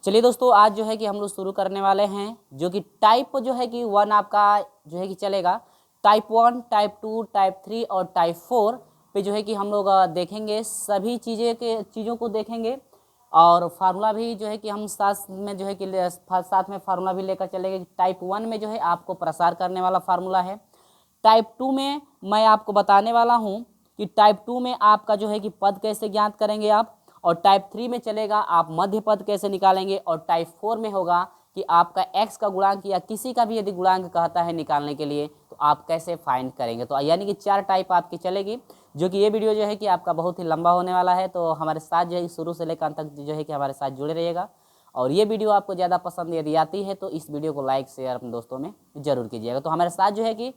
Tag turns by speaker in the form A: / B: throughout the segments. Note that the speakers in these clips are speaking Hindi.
A: चलिए दोस्तों, आज जो है कि हम लोग शुरू करने वाले हैं जो कि टाइप जो है कि 1 आपका जो है कि चलेगा। टाइप 1, टाइप 2, टाइप 3 और टाइप 4 पे जो है कि हम लोग देखेंगे, सभी चीज़ों को देखेंगे और फार्मूला भी जो है कि हम साथ में जो है कि साथ में फार्मूला भी लेकर चलेंगे। टाइप 1 में जो है आपको प्रसार करने वाला फार्मूला है। टाइप 2 में मैं आपको बताने वाला हूँ कि टाइप 2 में आपका जो है कि पद कैसे ज्ञात करेंगे आप, और टाइप 3 में चलेगा आप मध्य पद कैसे निकालेंगे, और टाइप 4 में होगा कि आपका x का गुणांक या किसी का भी यदि गुणांक कहता है निकालने के लिए तो आप कैसे फाइंड करेंगे। तो यानी कि 4 टाइप आपकी चलेगी, जो कि ये वीडियो जो है कि आपका बहुत ही लंबा होने वाला है। तो हमारे साथ जो है शुरू से लेकर अंत तक जो है कि हमारे साथ जुड़े रहिएगा। और ये वीडियो आपको ज़्यादा पसंद यदि आती है तो इस वीडियो को लाइक शेयर अपने दोस्तों में जरूर कीजिएगा। तो हमारे साथ जो है कि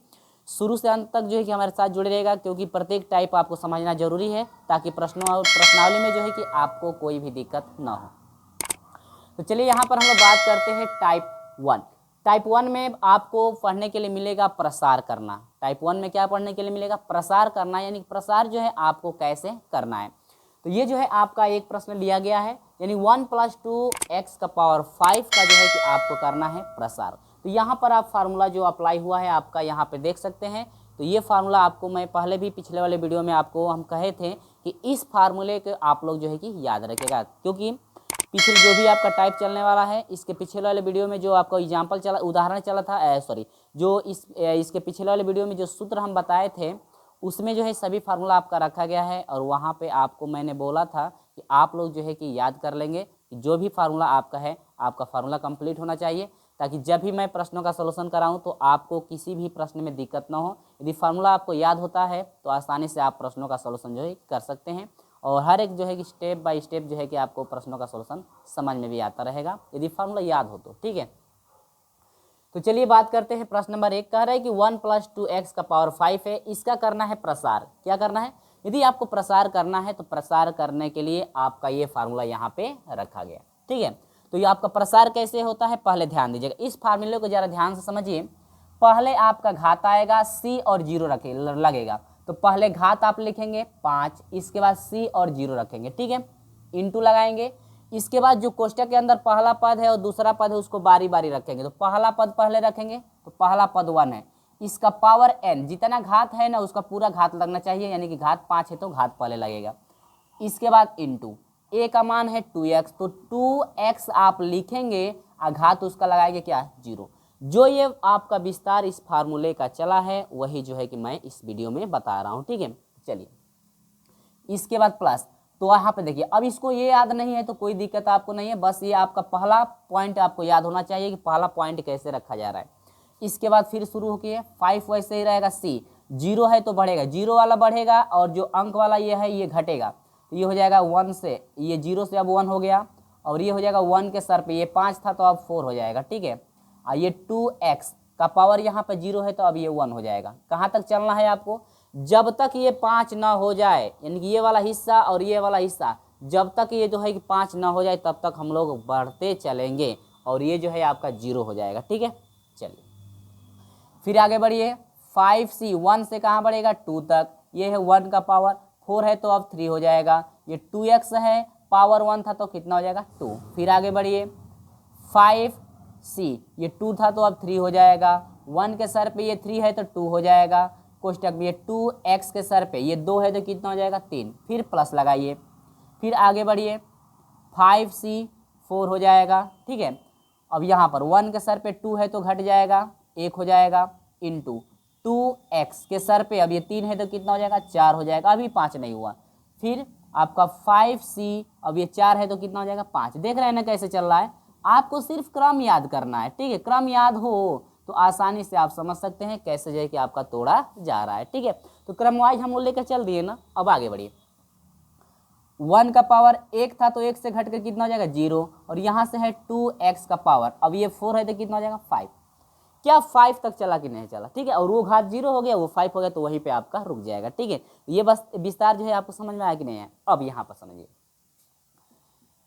A: शुरू से अंत तक जो है कि हमारे साथ जुड़े रहेगा, क्योंकि प्रत्येक टाइप आपको समझना जरूरी है ताकि प्रश्नावली में जो है कि आपको कोई भी दिक्कत ना हो। तो चलिए यहाँ पर हम लोग बात करते हैं टाइप 1। टाइप 1 में आपको पढ़ने के लिए मिलेगा प्रसार करना। टाइप 1 में क्या पढ़ने के लिए मिलेगा? प्रसार करना, यानी प्रसार जो है आपको कैसे करना है। तो ये जो है आपका एक प्रश्न लिया गया है, यानी 1 + 2x का पावर 5 का जो है कि आपको करना है प्रसार। तो यहाँ पर आप फार्मूला जो अप्लाई हुआ है आपका यहाँ पे देख सकते हैं। तो ये फार्मूला आपको मैं पहले भी पिछले वाले वीडियो में आपको हम कहे थे कि इस फार्मूले के आप लोग जो है कि याद रखेगा, क्योंकि पिछले जो भी आपका टाइप चलने वाला है, इसके पिछले वाले वीडियो में जो आपका एग्जाम्पल चला, उदाहरण चला था, जो इसके पिछले वाले वीडियो में जो सूत्र हम बताए थे उसमें जो है सभी फार्मूला आपका रखा गया है। और वहाँ पे आपको मैंने बोला था कि आप लोग जो है कि याद कर लेंगे कि जो भी फार्मूला आपका है आपका फार्मूला कंप्लीट होना चाहिए, ताकि जब भी मैं प्रश्नों का सलूशन कराऊं तो आपको किसी भी प्रश्न में दिक्कत ना हो। यदि फार्मूला आपको याद होता है तो आसानी से आप प्रश्नों का सलूशन जो है कर सकते हैं, और हर एक जो है कि स्टेप बाय स्टेप जो है कि आपको प्रश्नों का सलूशन समझ में भी आता रहेगा यदि फार्मूला याद हो तो। ठीक है, तो चलिए बात करते हैं। प्रश्न नंबर 1 कह रहा है कि 1 + 2x का पावर 5 है, इसका करना है प्रसार। क्या करना है? यदि आपको प्रसार करना है तो प्रसार करने के लिए आपका ये फार्मूला यहाँ पे रखा गया। ठीक है, तो ये आपका प्रसार कैसे होता है पहले ध्यान दीजिएगा, इस फार्मूले को जरा ध्यान से समझिए। पहले आपका घात आएगा c और 0 लगेगा, तो पहले घात आप लिखेंगे 5, इसके बाद c और 0 रखेंगे। ठीक है, इंटू लगाएंगे। इसके बाद जो कोष्टक के अंदर पहला पद है और दूसरा पद है उसको बारी बारी रखेंगे। तो पहला पद पहले रखेंगे, तो पहला पद 1 है, इसका पावर n, जितना घात है ना उसका पूरा घात लगना चाहिए, यानी कि घात 5 है तो घात पहले लगेगा। इसके बाद इंटू a का मान है 2x, तो 2x आप लिखेंगे और घात उसका लगाएंगे क्या? 0। जो ये आपका विस्तार इस फार्मूले का चला है वही जो है कि मैं इस वीडियो में बता रहा हूँ। ठीक है, चलिए इसके बाद प्लस, तो यहाँ पे देखिए, अब इसको ये याद नहीं है तो कोई दिक्कत आपको नहीं है, बस ये आपका पहला पॉइंट आपको याद होना चाहिए कि पहला पॉइंट कैसे रखा जा रहा है। इसके बाद फिर शुरू होके 5 वैसे ही रहेगा, c 0 है तो बढ़ेगा, 0 वाला बढ़ेगा और जो अंक वाला ये है ये घटेगा, तो ये हो जाएगा 1 से, ये 0 से अब 1 हो गया, और ये हो जाएगा 1 के सर पे, ये 5 था तो अब 4 हो जाएगा। ठीक है, और ये 2x का पावर यहाँ पे 0 है तो अब ये 1 हो जाएगा। कहाँ तक चलना है आपको? जब तक ये 5 ना हो जाए, यानी कि ये वाला हिस्सा और ये वाला हिस्सा, जब तक ये जो है कि 5 ना हो जाए तब तक हम लोग बढ़ते चलेंगे, और ये जो है आपका 0 हो जाएगा। ठीक है, चलिए फिर आगे बढ़िए। 5c 1 से कहाँ बढ़ेगा? 2 तक, ये है 1 का पावर, 4 है तो अब 3 हो जाएगा। ये 2x है, पावर 1 था तो कितना हो जाएगा? 2। फिर आगे बढ़िए 5c, ये 2 था तो अब 3 हो जाएगा, 1 के सर पे ये 3 है तो 2 हो जाएगा, कोष्टक में ये 2x के सर पे ये 2 है तो कितना हो जाएगा? 3। फिर प्लस लगाइए, फिर आगे बढ़िए 5c 4 हो जाएगा। ठीक है, अब यहाँ पर 1 के सर पे 2 है तो घट जाएगा, 1 हो जाएगा, इंटू 2x के सर पे अब ये 3 है तो कितना हो जाएगा? 4 हो जाएगा, अभी 5 नहीं हुआ। फिर आपका 5c, अब ये 4 है तो कितना हो जाएगा? 5। देख रहे हैं ना कैसे चल रहा है? आपको सिर्फ क्रम याद करना है। ठीक है, क्रम याद हो तो आसानी से आप समझ सकते हैं कैसे जो है कि आपका तोड़ा जा रहा है। ठीक है, तो क्रम वाइज हम लोग लेकर चल दिए ना। अब आगे बढ़िए, 1 का पावर 1 था तो 1 से घट कर कितना हो जाएगा? 0, और यहाँ से है 2x का पावर, अब ये 4 है तो कितना हो जाएगा? 5। क्या 5 तक चला कि नहीं चला? ठीक है, और वो घात 0 हो गया, वो 5 हो गया, तो वहीं पे आपका रुक जाएगा। ठीक है, ये बस विस्तार जो है आपको समझ में आया कि नहीं है? अब यहाँ पर समझिए,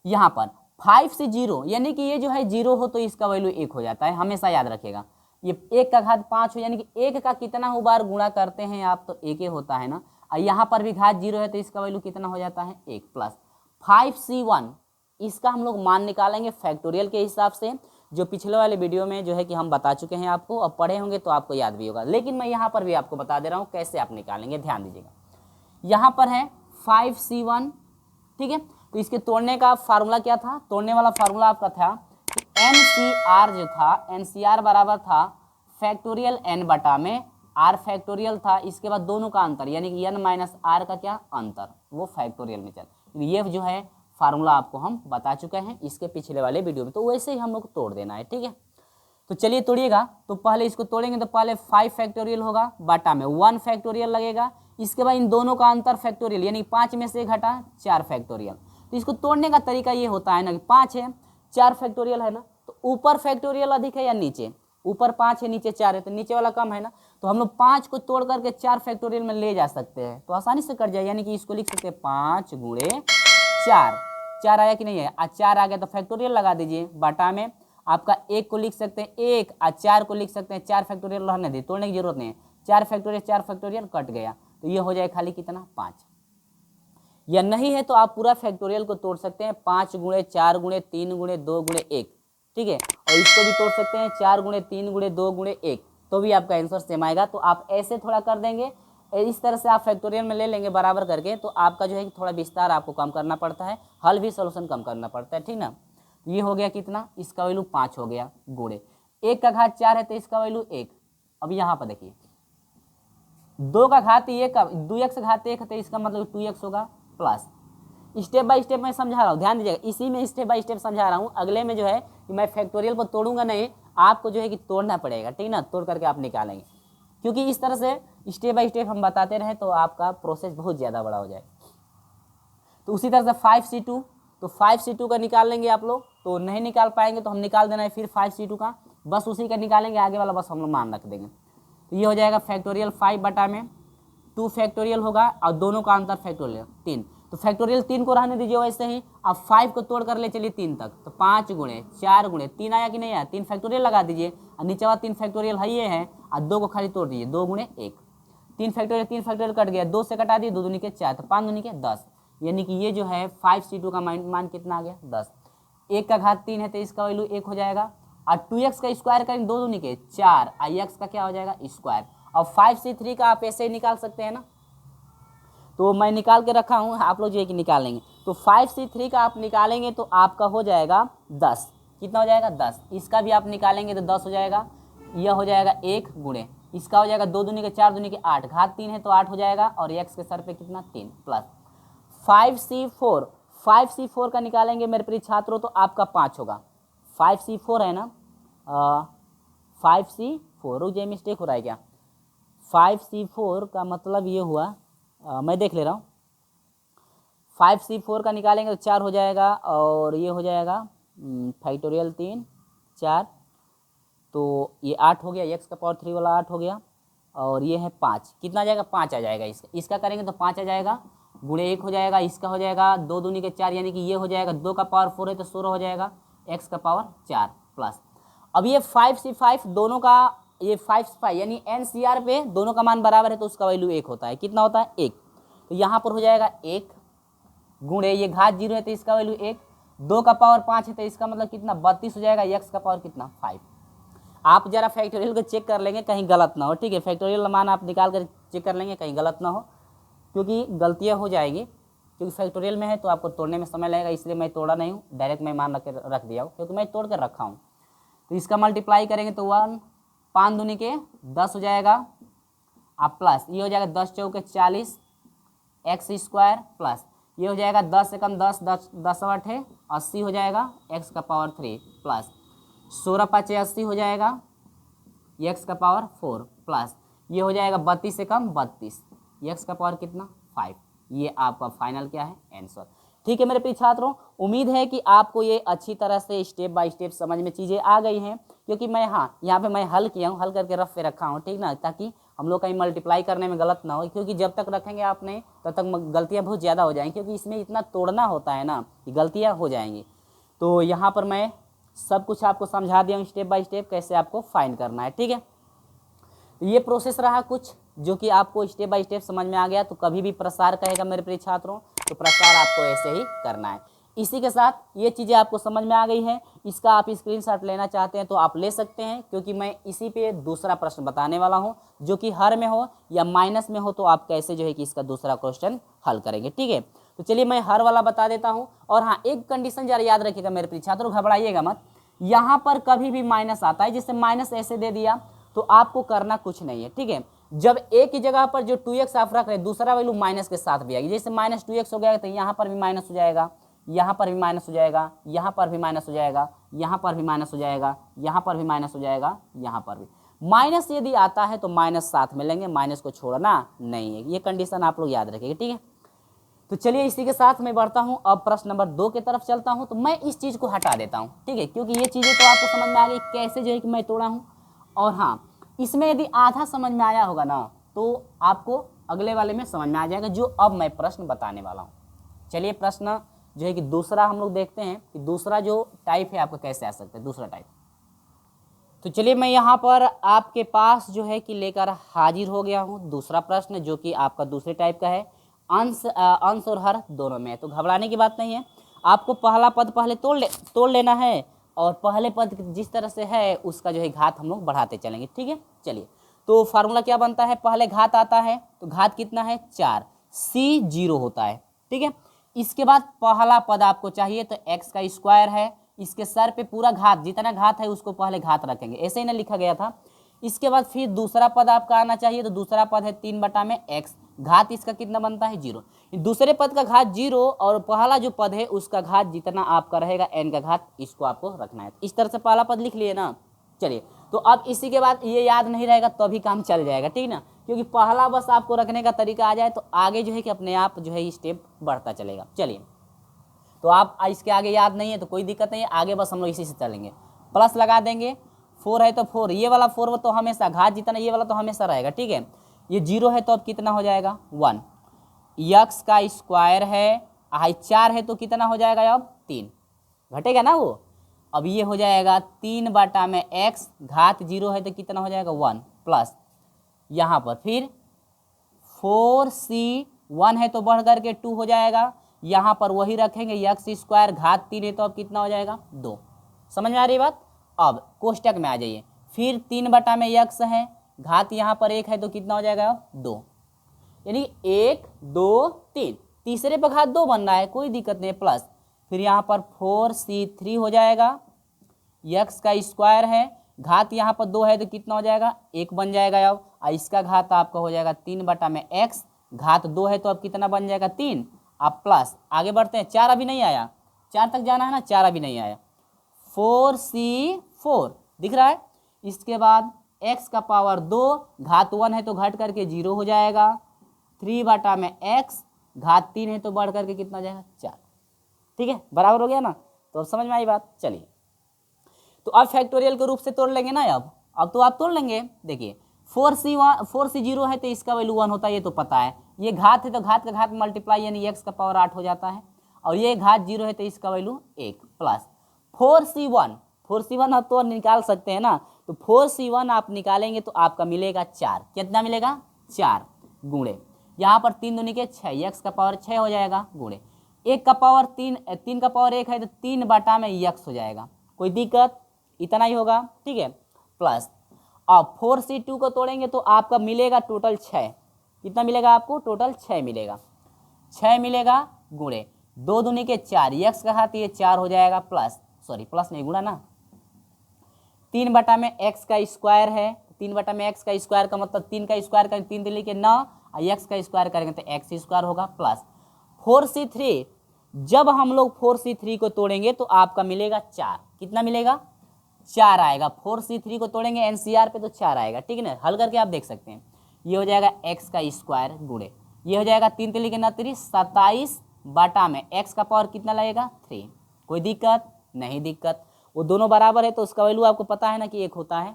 A: यहाँ पर 5 से 0, यानी कि ये जो है 0 हो तो इसका वैल्यू 1 हो जाता है, हमेशा याद रखिएगा। ये 1 का घात 5 हो, यानी कि 1 का कितना बार गुणा करते हैं आप तो 1 ही होता है ना। और यहाँ पर भी घात 0 है तो इसका वैल्यू कितना हो जाता है? 1 प्लस 5c1, इसका हम लोग मान निकालेंगे फैक्टोरियल के हिसाब से, जो पिछले वाले वीडियो में जो है कि हम बता चुके हैं आपको, अब पढ़े होंगे तो आपको याद भी होगा, लेकिन मैं यहाँ पर भी आपको बता दे रहा हूँ कैसे आप निकालेंगे। ध्यान दीजिएगा, यहाँ पर है 5C1, ठीक है। तो इसके तोड़ने का फार्मूला क्या था, तोड़ने वाला फार्मूला आपका था NCR जो था, NCR बराबर था फैक्टोरियल n बटा में r फैक्टोरियल था, इसके बाद दोनों का अंतर यानी कि n माइनस r का क्या अंतर, वो फैक्टोरियल में चल। ये जो है फार्मूला आपको हम बता चुके हैं इसके पिछले वाले वीडियो में, तो वैसे ही हम लोग तोड़ देना है, ठीक है। तो चलिए तोड़िएगा। तो पहले इसको तोड़ेंगे तो पहले 5 फैक्टोरियल होगा, बटा में 1 फैक्टोरियल लगेगा, इसके बाद इन दोनों का अंतर फैक्टोरियल यानी 5 में से घटा 4 फैक्टोरियल। तो इसको तोड़ने का तरीका ये होता है ना कि 5 है 4 फैक्टोरियल है ना, तो ऊपर फैक्टोरियल अधिक है या नीचे, ऊपर 5 है नीचे 4 है, तो नीचे वाला कम है ना, तो हम लोग 5 को तोड़ करके 4 फैक्टोरियल में ले जा सकते हैं, तो आसानी से कट जाए, यानी कि इसको लिख सकते हैं 5 गुणे 4, 4 आया कि नहीं है, आज 4 आ गया तो फैक्टोरियल लगा दीजिए, बटा में आपका 1 को लिख सकते हैं 1 और 4 को लिख सकते हैं 4 फैक्टोरियल रहने दी, तोड़ने की जरूरत नहीं है, 4 फैक्टोरियल कट गया, तो ये हो जाए खाली कितना 5। या नहीं है तो आप पूरा फैक्टोरियल को तोड़ सकते हैं 5 गुणे 4 गुणे 3 गुणे 2 गुणे 1, ठीक है, और इसको भी तोड़ सकते हैं 4 गुणे 3 गुणे 2 गुणे 1, तो भी आपका आंसर सेम आएगा। तो आप ऐसे थोड़ा कर देंगे, इस तरह से आप फैक्टोरियल में ले लेंगे बराबर करके, तो आपका जो है कि थोड़ा विस्तार आपको कम करना पड़ता है, हल भी सोल्यूशन कम करना पड़ता है, ठीक ना। ये हो गया कितना, इसका वैल्यू 5 हो गया गुणे 1 का घात 4 है तो इसका वैल्यू 1। अब यहाँ पर देखिए 2 का घात 1 2x घात 1 है तो इसका मतलब 2x होगा प्लस। स्टेप बाय स्टेप मैं समझा रहा हूँ, ध्यान दीजिएगा, इसी में स्टेप बाय स्टेप समझा रहा हूँ, अगले में जो है कि मैं फैक्टोरियल को तोड़ूंगा नहीं, आपको जो है कि तोड़ना पड़ेगा, ठीक ना, तोड़ करके आप निकालेंगे, क्योंकि इस तरह से स्टेप बाय स्टेप हम बताते रहे तो आपका प्रोसेस बहुत ज़्यादा बड़ा हो जाए। तो उसी तरह से 5C2, तो 5C2 का निकाल लेंगे आप लोग, तो नहीं निकाल पाएंगे तो हम निकाल देना है फिर 5C2 का, बस उसी का निकालेंगे, आगे वाला बस हम लोग मान रख देंगे। तो ये हो जाएगा फैक्टोरियल 5 बटा में 2 फैक्टोरियल होगा और दोनों का अंतर फैक्टोरियल 3, तो फैक्टोरियल 3 को रहने दीजिए वैसे ही। अब 5 को तोड़ कर ले चलिए 3 तक, तो 5 गुणे 4 गुणे 3 आया कि नहीं आया, 3 फैक्टोरियल लगा दीजिए, और नीचे वाला 3 फैक्टोरियल है ये है, और 2 को खाली तोड़ दीजिए, 2 गुणे 1, 3 फैक्टोरियल कट गया, 2 से कटा दिए, 2 दूनी के 4, तो 5 दूनी के 10, यानी कि ये जो है 5C2 का मान कितना आ गया 10। 1 का घात 3 है तो इसका वैल्यू 1 हो जाएगा, और 2x का स्क्वायर करेंगे 2 दूनी के 4, x का क्या हो जाएगा स्क्वायर। और 5C3 का आप ऐसे ही निकाल सकते हैं ना, तो मैं निकाल के रखा हूँ, आप लोग जो है कि निकालेंगे, तो 5C3 का आप निकालेंगे तो आपका हो जाएगा 10, कितना हो जाएगा 10, इसका भी आप निकालेंगे तो 10 हो जाएगा, यह हो जाएगा 1 गुणे, इसका हो जाएगा 2 दूनी के 4 दूनी के 8, घात 3 है तो 8 हो जाएगा, और x के सर पे कितना 3 प्लस 5C4 का निकालेंगे मेरे प्रिय छात्रों तो आपका 5 होगा, 5C4 है ना, 5C4 रुक जाइए, मिस्टेक हो रहा है क्या, 5C4 का मतलब ये हुआ, मैं देख ले रहा हूँ, 5C4 का निकालेंगे तो 4 हो जाएगा, और ये हो जाएगा फैक्टोरियल 3 4, तो ये 8 हो गया, x का पावर 3 वाला 8 हो गया, और ये है 5, कितना आ जाएगा 5 आ जाएगा, इसका करेंगे तो 5 आ जाएगा, गुणे 1 हो जाएगा, इसका हो जाएगा 2 दूनी के 4, यानी कि ये हो जाएगा 2 का पावर 4 है तो 16 हो जाएगा, x का पावर 4 प्लस। अब ये 5C5 दोनों का, ये 5 यानी NCR पे दोनों का मान बराबर है तो उसका वैल्यू 1 होता है, कितना होता है 1, तो यहाँ पर हो जाएगा 1 गुणे ये घात 0 है तो इसका वैल्यू 1, 2 का पावर 5 है तो इसका मतलब कितना 32 हो जाएगा, x का पावर कितना 5। आप जरा फैक्टोरियल को चेक कर लेंगे कहीं गलत ना हो, ठीक है, फैक्टोरियल मान आप निकाल कर चेक कर लेंगे कहीं गलत ना हो, क्योंकि गलतियाँ हो जाएगी, क्योंकि फैक्टोरियल में है तो आपको तोड़ने में समय लगेगा, इसलिए मैं तोड़ा नहीं हूँ, डायरेक्ट मैं मान रख दिया हूँ, क्योंकि मैं तोड़ कर रखा हूँ। तो इसका मल्टीप्लाई करेंगे तो 1 5 दूनी के 10 हो जाएगा, अब प्लस ये हो जाएगा 10 चौके 40 x स्क्वायर, प्लस ये हो जाएगा 10 से कम 10 10 8 है 80 हो जाएगा, x का पावर 3 प्लस 16 5 80 हो जाएगा, x का पावर 4 प्लस ये हो जाएगा 32 से कम 32, x का पावर कितना 5। ये आपका फाइनल क्या है आंसर। ठीक है मेरे प्रिय छात्रों, उम्मीद है कि आपको ये अच्छी तरह से स्टेप बाय स्टेप समझ में चीज़ें आ गई हैं, क्योंकि मैं यहाँ पे मैं हल किया हूँ, हल करके रफ पे रखा हूँ, ठीक ना, ताकि हम लोग कहीं मल्टीप्लाई करने में गलत ना हो, क्योंकि जब तक रखेंगे आपने तब तक गलतियाँ बहुत ज़्यादा हो जाएंगी, क्योंकि इसमें इतना तोड़ना होता है ना कि गलतियाँ हो जाएंगी। तो यहाँ पर मैं सब कुछ आपको समझा दिया हूँ स्टेप बाय स्टेप कैसे आपको फाइंड करना है, ठीक है। तो ये प्रोसेस रहा कुछ जो कि आपको स्टेप बाय स्टेप समझ में आ गया। तो कभी भी प्रसार कहेगा मेरे प्रिय छात्रों तो प्रसार आपको ऐसे ही करना है। इसी के साथ ये चीज़ें आपको समझ में आ गई है। इसका आप स्क्रीनशॉट लेना चाहते हैं तो आप ले सकते हैं, क्योंकि मैं इसी पे दूसरा प्रश्न बताने वाला हूँ, जो कि हर में हो या माइनस में हो, तो आप कैसे जो है कि इसका दूसरा क्वेश्चन हल करेंगे। ठीक है, तो चलिए मैं हर वाला बता देता हूँ। और हाँ, एक कंडीशन जरा याद रखिएगा मेरे प्रिय छात्रों, घबराइएगा मत। यहाँ पर कभी भी माइनस आता है, जैसे माइनस ऐसे दे दिया तो आपको करना कुछ नहीं है। ठीक है, जब एक ही जगह पर जो 2x आप रख रहे हैं, दूसरा वैल्यू माइनस के साथ भी आएगी। जैसे माइनस 2x हो गया तो यहाँ पर भी माइनस हो जाएगा, यहाँ पर भी माइनस हो जाएगा, यहाँ पर भी माइनस हो जाएगा, यहाँ पर भी माइनस हो जाएगा, यहाँ पर भी माइनस हो जाएगा, यहाँ पर भी माइनस यदि आता है तो माइनस साथ में लेंगे, माइनस को छोड़ना नहीं है। ये कंडीशन आप लोग याद रखिएगा। ठीक है, तो चलिए इसी के साथ मैं बढ़ता हूँ, अब प्रश्न नंबर 2 की तरफ चलता हूँ। तो मैं इस चीज़ को हटा देता हूँ, ठीक है, क्योंकि ये चीज़ें तो आपको समझ में आ गई कैसे जो है कि मैं तोड़ा हूँ। और हाँ, इसमें यदि आधा समझ में आया होगा ना, तो आपको अगले वाले में समझ में आ जाएगा, जो अब मैं प्रश्न बताने वाला हूँ। चलिए प्रश्न जो है कि दूसरा हम लोग देखते हैं कि दूसरा जो टाइप है आपका कैसे आ सकता है, दूसरा टाइप। तो चलिए मैं यहाँ पर आपके पास जो है कि लेकर हाजिर हो गया हूँ दूसरा प्रश्न, जो कि आपका दूसरे टाइप का है। अंश और हर दोनों में है, तो घबराने की बात नहीं है। आपको पहला पद पहले तोड़ लेना है, और पहले पद जिस तरह से है उसका जो है घात हम लोग बढ़ाते चलेंगे। ठीक है, चलिए तो फार्मूला क्या बनता है, पहले घात आता है तो घात कितना है 4, c 0 होता है। ठीक है, इसके बाद पहला पद आपको चाहिए तो x का स्क्वायर है, इसके सर पे पूरा घात, जितना घात है उसको पहले घात रखेंगे, ऐसे ही ना लिखा गया था। इसके बाद फिर दूसरा पद आपका आना चाहिए, तो दूसरा पद है 3/x, घात इसका कितना बनता है 0। दूसरे पद का घात 0 और पहला जो पद है उसका घात जितना आपका रहेगा n का घात, इसको आपको रखना है। इस तरह से पहला पद लिख लिए ना। चलिए, तो अब इसी के बाद ये याद नहीं रहेगा तो भी काम चल जाएगा, ठीक ना, क्योंकि पहला बस आपको रखने का तरीका आ जाए तो आगे जो है कि अपने आप जो है स्टेप बढ़ता चलेगा। चलिए, तो आप इसके आगे याद नहीं है तो कोई दिक्कत नहीं है, आगे बस हम लोग इसी से चलेंगे। प्लस लगा देंगे, 4 है तो 4, ये वाला 4 तो हमेशा घात जितना ये वाला तो हमेशा रहेगा। ठीक है, ये 0 है तो अब कितना हो जाएगा 1, x का स्क्वायर है, 4 है तो कितना हो जाएगा अब 3, घटेगा ना वो। अब ये हो जाएगा 3/x, घात 0 है तो कितना हो जाएगा 1, प्लस यहाँ पर फिर 4c, 1 है तो बढ़ करके 2 हो जाएगा, यहाँ पर वही रखेंगे x स्क्वायर, घात 3 है तो अब कितना हो जाएगा 2। समझ में आ रही बात। अब कोष्टक में आ जाइए, फिर 3/x है, घात यहाँ पर 1 है तो कितना हो जाएगा 2, यानी 1 2 3, तीसरे पर घात 2 बन रहा है, कोई दिक्कत नहीं, प्लस फिर यहाँ पर 4c3 हो जाएगा, x का स्क्वायर है, घात यहाँ पर 2 है तो कितना हो जाएगा 1 बन जाएगा अब, और इसका घात आपका हो जाएगा 3/x, घात 2 है तो अब कितना बन जाएगा 3, अब प्लस आगे बढ़ते हैं, 4 अभी नहीं आया, 4 तक जाना है ना, 4 अभी नहीं आया, 4c4 दिख रहा है। इसके बाद x का पावर 2, घात 1 है तो घट करके 0 हो जाएगा, 3/x, घात 3 है तो बढ़ करके कितना हो जाएगा 4। ठीक है, बराबर हो गया ना, तो अब समझ में आई बात। चलिए, तो अब फैक्टोरियल के रूप से तोड़ लेंगे ना, अब तो आप तोड़ लेंगे। देखिए 4c0 है तो इसका वैल्यू 1 होता है, ये तो पता है। ये घात है तो घात का घात मल्टीप्लाई यानी x का पावर 8 हो जाता है, और ये घात 0 है तो इसका वैल्यू 1, प्लस 4c1 आप तो निकाल सकते हैं ना, तो 4c1 आप निकालेंगे तो आपका मिलेगा 4, कितना मिलेगा 4, गुणे यहाँ पर 3 दूनी के 6, x का पावर 6 हो जाएगा, गुणे 1 का पावर 3 का पावर 1 है तो 3/x हो जाएगा, कोई दिक्कत, इतना ही होगा। ठीक है, प्लस अब 4c2 को तोड़ेंगे तो आपका मिलेगा टोटल 6, कितना मिलेगा आपको टोटल 6 मिलेगा, 6 मिलेगा, गुणे 2 दूनी के 4, x का घात ये 4 हो जाएगा, प्लस प्लस नहीं गुणा ना, 3/x का स्क्वायर है, 3/x का स्क्वायर का मतलब 3 का स्क्वायर करेंगे 3 दिल्ली के 9, और x का स्क्वायर करेंगे तो x स्क्वायर होगा, प्लस 4c3, जब हम लोग 4c3 को तोड़ेंगे तो आपका मिलेगा 4, कितना मिलेगा 4 आएगा, 4c3 को तोड़ेंगे एनसीआर पे तो 4 आएगा। ठीक है ना, हल करके आप देख सकते हैं, ये हो जाएगा x का स्क्वायर, गुणे ये हो जाएगा 3 तिली के 9 27 बटा में x का पावर कितना लगेगा 3, कोई दिक्कत नहीं, दिक्कत वो दोनों बराबर है तो उसका वैल्यू आपको पता है ना कि 1 होता है,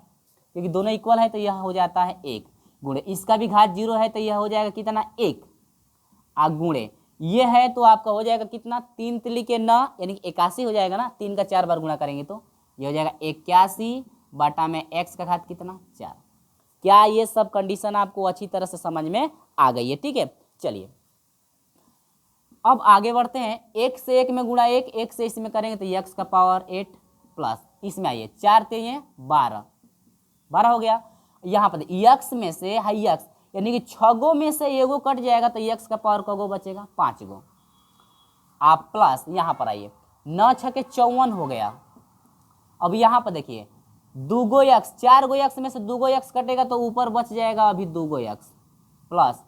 A: क्योंकि दोनों इक्वल है तो यह हो जाता है 1, गुणे इसका भी घात 0 है तो यह हो जाएगा कितना 1, गुणे ये है तो आपका हो जाएगा कितना 3 तिली के 9 यानी 81 हो जाएगा ना, 3 का 4 बार गुणा करेंगे तो ये हो जाएगा 81 बटा में x का घात कितना 4। क्या ये सब कंडीशन आपको अच्छी तरह से समझ में आ गई है। ठीक है, चलिए अब आगे बढ़ते हैं, एक से एक में गुणा एक से इसमें करेंगे तो x का पावर 8 प्लस इसमें आइए 4 तेईं 12 हो गया। यहाँ पर x में से हाई x यानी कि 6 गो में से एगो कट जाएगा तो x का पावर कगो बचेगा 5 गो। आप प्लस यहाँ पर आइए 9 6 के 54 हो गया। अब यहाँ पर देखिए 2 गो x, 4 गो x में से 2 गो x कटेगा तो ऊपर बच जाएगा अभी 2 गो x प्लस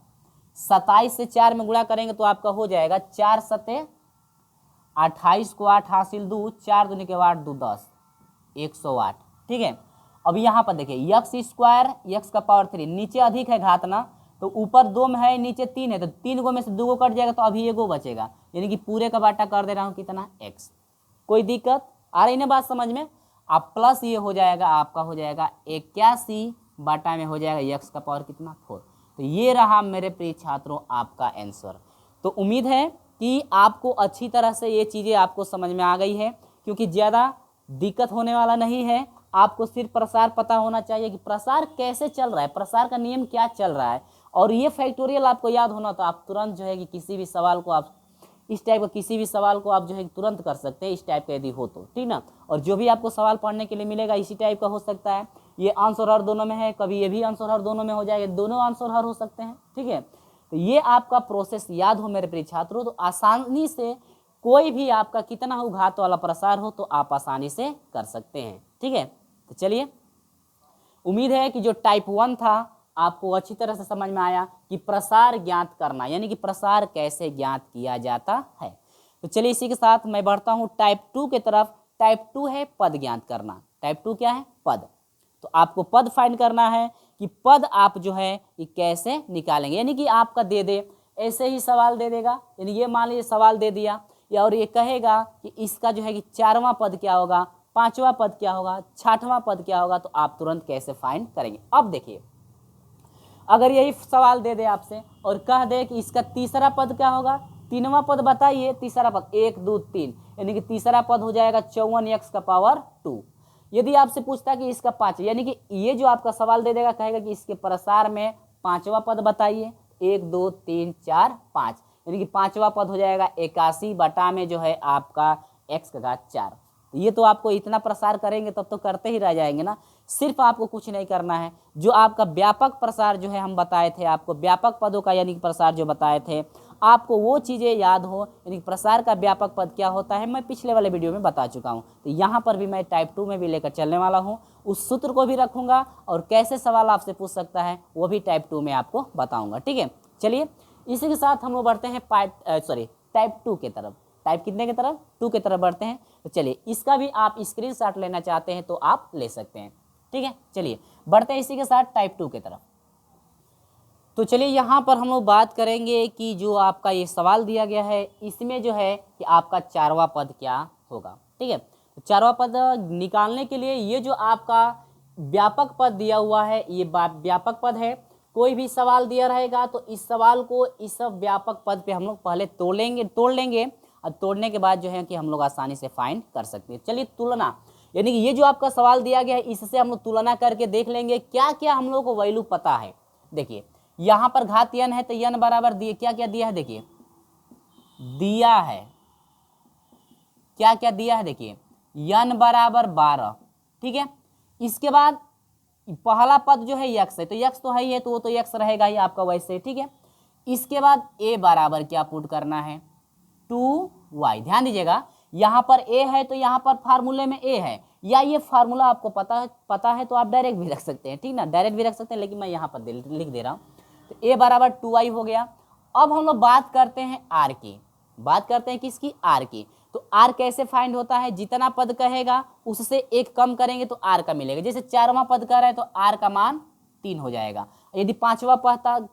A: 27 से 4 में गुणा करेंगे तो आपका हो जाएगा 4 सते 28 को 8 हासिल 2, 4 दूनी के 8 2 10 108। ठीक है, अब यहाँ पर देखिए x स्क्वायर x का पावर 3, नीचे अधिक है घात ना, तो ऊपर 2 में है नीचे 3 है, तो 3 गो में से 2 गो कट जाएगा तो अभी एगो बचेगा, यानी कि पूरे का बाटा कर दे रहा हूँ कितना x। कोई दिक्कत आ रही ना बात समझ में? आप प्लस ये हो जाएगा, आपका हो जाएगा 81 बाटा में हो जाएगा x का पावर कितना 4। तो ये रहा मेरे प्रिय छात्रों आपका आंसर। तो उम्मीद है कि आपको अच्छी तरह से ये चीज़ें आपको समझ में आ गई है, क्योंकि ज़्यादा दिक्कत होने वाला नहीं है। आपको सिर्फ प्रसार पता होना चाहिए कि प्रसार कैसे चल रहा है, प्रसार का नियम क्या चल रहा है, और ये फैक्टोरियल आपको याद होना, तो आप तुरंत जो है कि किसी भी सवाल को आप इस टाइप का किसी भी सवाल को आप जो है तुरंत कर सकते हैं, इस टाइप का यदि हो तो, ठीक ना। और जो भी आपको सवाल पढ़ने के लिए मिलेगा इसी टाइप का हो सकता है, ये आंसर हर दोनों में है, कभी ये भी आंसर हर दोनों में हो जाएगा, दोनों आंसर हर हो सकते हैं। ठीक है, तो ये आपका प्रोसेस याद हो मेरे प्रिय छात्रों, तो आसानी से कोई भी आपका कितना हो घात वाला प्रसार हो तो आप आसानी से कर सकते हैं। ठीक है, तो चलिए, उम्मीद है कि जो टाइप 1 था आपको अच्छी तरह से समझ में आया कि प्रसार ज्ञात करना, यानी कि प्रसार कैसे ज्ञात किया जाता है। तो चलिए इसी के साथ मैं बढ़ता हूँ टाइप 2 के तरफ। टाइप 2 है पद ज्ञात करना। टाइप 2 क्या है? पद। तो आपको पद फाइंड करना है कि पद आप जो है ये कैसे निकालेंगे, यानी कि आपका दे दे, ऐसे ही सवाल दे देगा, यानी ये मान लीजिए सवाल दे दिया या और ये कहेगा कि इसका जो है कि 4वां पद क्या होगा, 5वां पद क्या होगा, 6वां पद क्या होगा, तो आप तुरंत कैसे फाइंड करेंगे। अब देखिए, अगर यही सवाल दे दे आपसे और कह दे कि इसका तीसरा पद क्या होगा, 3वां पद बताइए, तीसरा पद 1 2 3, यानी कि तीसरा पद हो जाएगा 54x का पावर 2। यदि आपसे पूछता कि इसका 5, यानी कि ये जो आपका सवाल दे देगा, कहेगा कि इसके प्रसार में 5वां पद बताइए, 1 2 3 4 5, यानी कि 5वां पद हो जाएगा 81 बटा में जो है आपका x का घात 4। ये तो आपको इतना प्रसार करेंगे तब तो करते ही रह जाएंगे ना। सिर्फ आपको कुछ नहीं करना है, जो आपका व्यापक प्रसार जो है हम बताए थे आपको, व्यापक पदों का यानी कि प्रसार जो बताए थे, आपको वो चीज़ें याद हो, यानी प्रसार का व्यापक पद क्या होता है मैं पिछले वाले वीडियो में बता चुका हूँ। तो यहाँ पर भी मैं टाइप 2 में भी लेकर चलने वाला हूँ, उस सूत्र को भी रखूँगा और कैसे सवाल आपसे पूछ सकता है वो भी टाइप 2 में आपको बताऊँगा। ठीक है, चलिए इसी के साथ हम लोग बढ़ते हैं टाइप 2 के तरफ। टाइप कितने की तरफ? 2 की तरफ बढ़ते हैं। तो चलिए, इसका भी आप स्क्रीनशॉट लेना चाहते हैं तो आप ले सकते हैं। ठीक है, चलिए बढ़ते हैं इसी के साथ टाइप 2 की तरफ। तो चलिए यहाँ पर हम लोग बात करेंगे कि जो आपका ये सवाल दिया गया है इसमें जो है कि आपका 4वां पद क्या होगा। ठीक है, तो 4वां पद निकालने के लिए ये जो आपका व्यापक पद दिया हुआ है ये व्यापक पद है। कोई भी सवाल दिया रहेगा तो इस सवाल को इस व्यापक पद पे हम लोग पहले तोड़ लेंगे और तोड़ने के बाद जो है कि हम लोग आसानी से फाइंड कर सकते हैं। चलिए तुलना, यानी कि ये जो आपका सवाल दिया गया है इससे हम लोग तुलना करके देख लेंगे क्या क्या हम लोग को वैल्यू पता है। देखिए यहाँ पर घात n है तो n बराबर दिए क्या क्या दिया है, देखिए दिया है क्या क्या दिया है, देखिए n बराबर 12। ठीक है, इसके बाद पहला पद जो है x है, तो x तो है ही है तो वो तो x रहेगा ही आपका वैसे। ठीक है, इसके बाद a बराबर क्या पुट करना है 2y। ध्यान दीजिएगा यहाँ पर a है तो यहाँ पर फार्मूले में a है, या ये फार्मूला आपको पता है तो आप डायरेक्ट भी रख सकते हैं। ठीक ना, डायरेक्ट भी रख सकते हैं, लेकिन मैं यहाँ पर लिख दे रहा हूँ। तो a बराबर 2y हो गया। अब हम लोग बात करते हैं r की, बात करते हैं किसकी, r की। तो r कैसे फाइंड होता है, जितना पद कहेगा उससे एक कम करेंगे तो r का मिलेगा। जैसे 4वां पद कह रहा है तो r का मान 3 हो जाएगा, यदि 5वां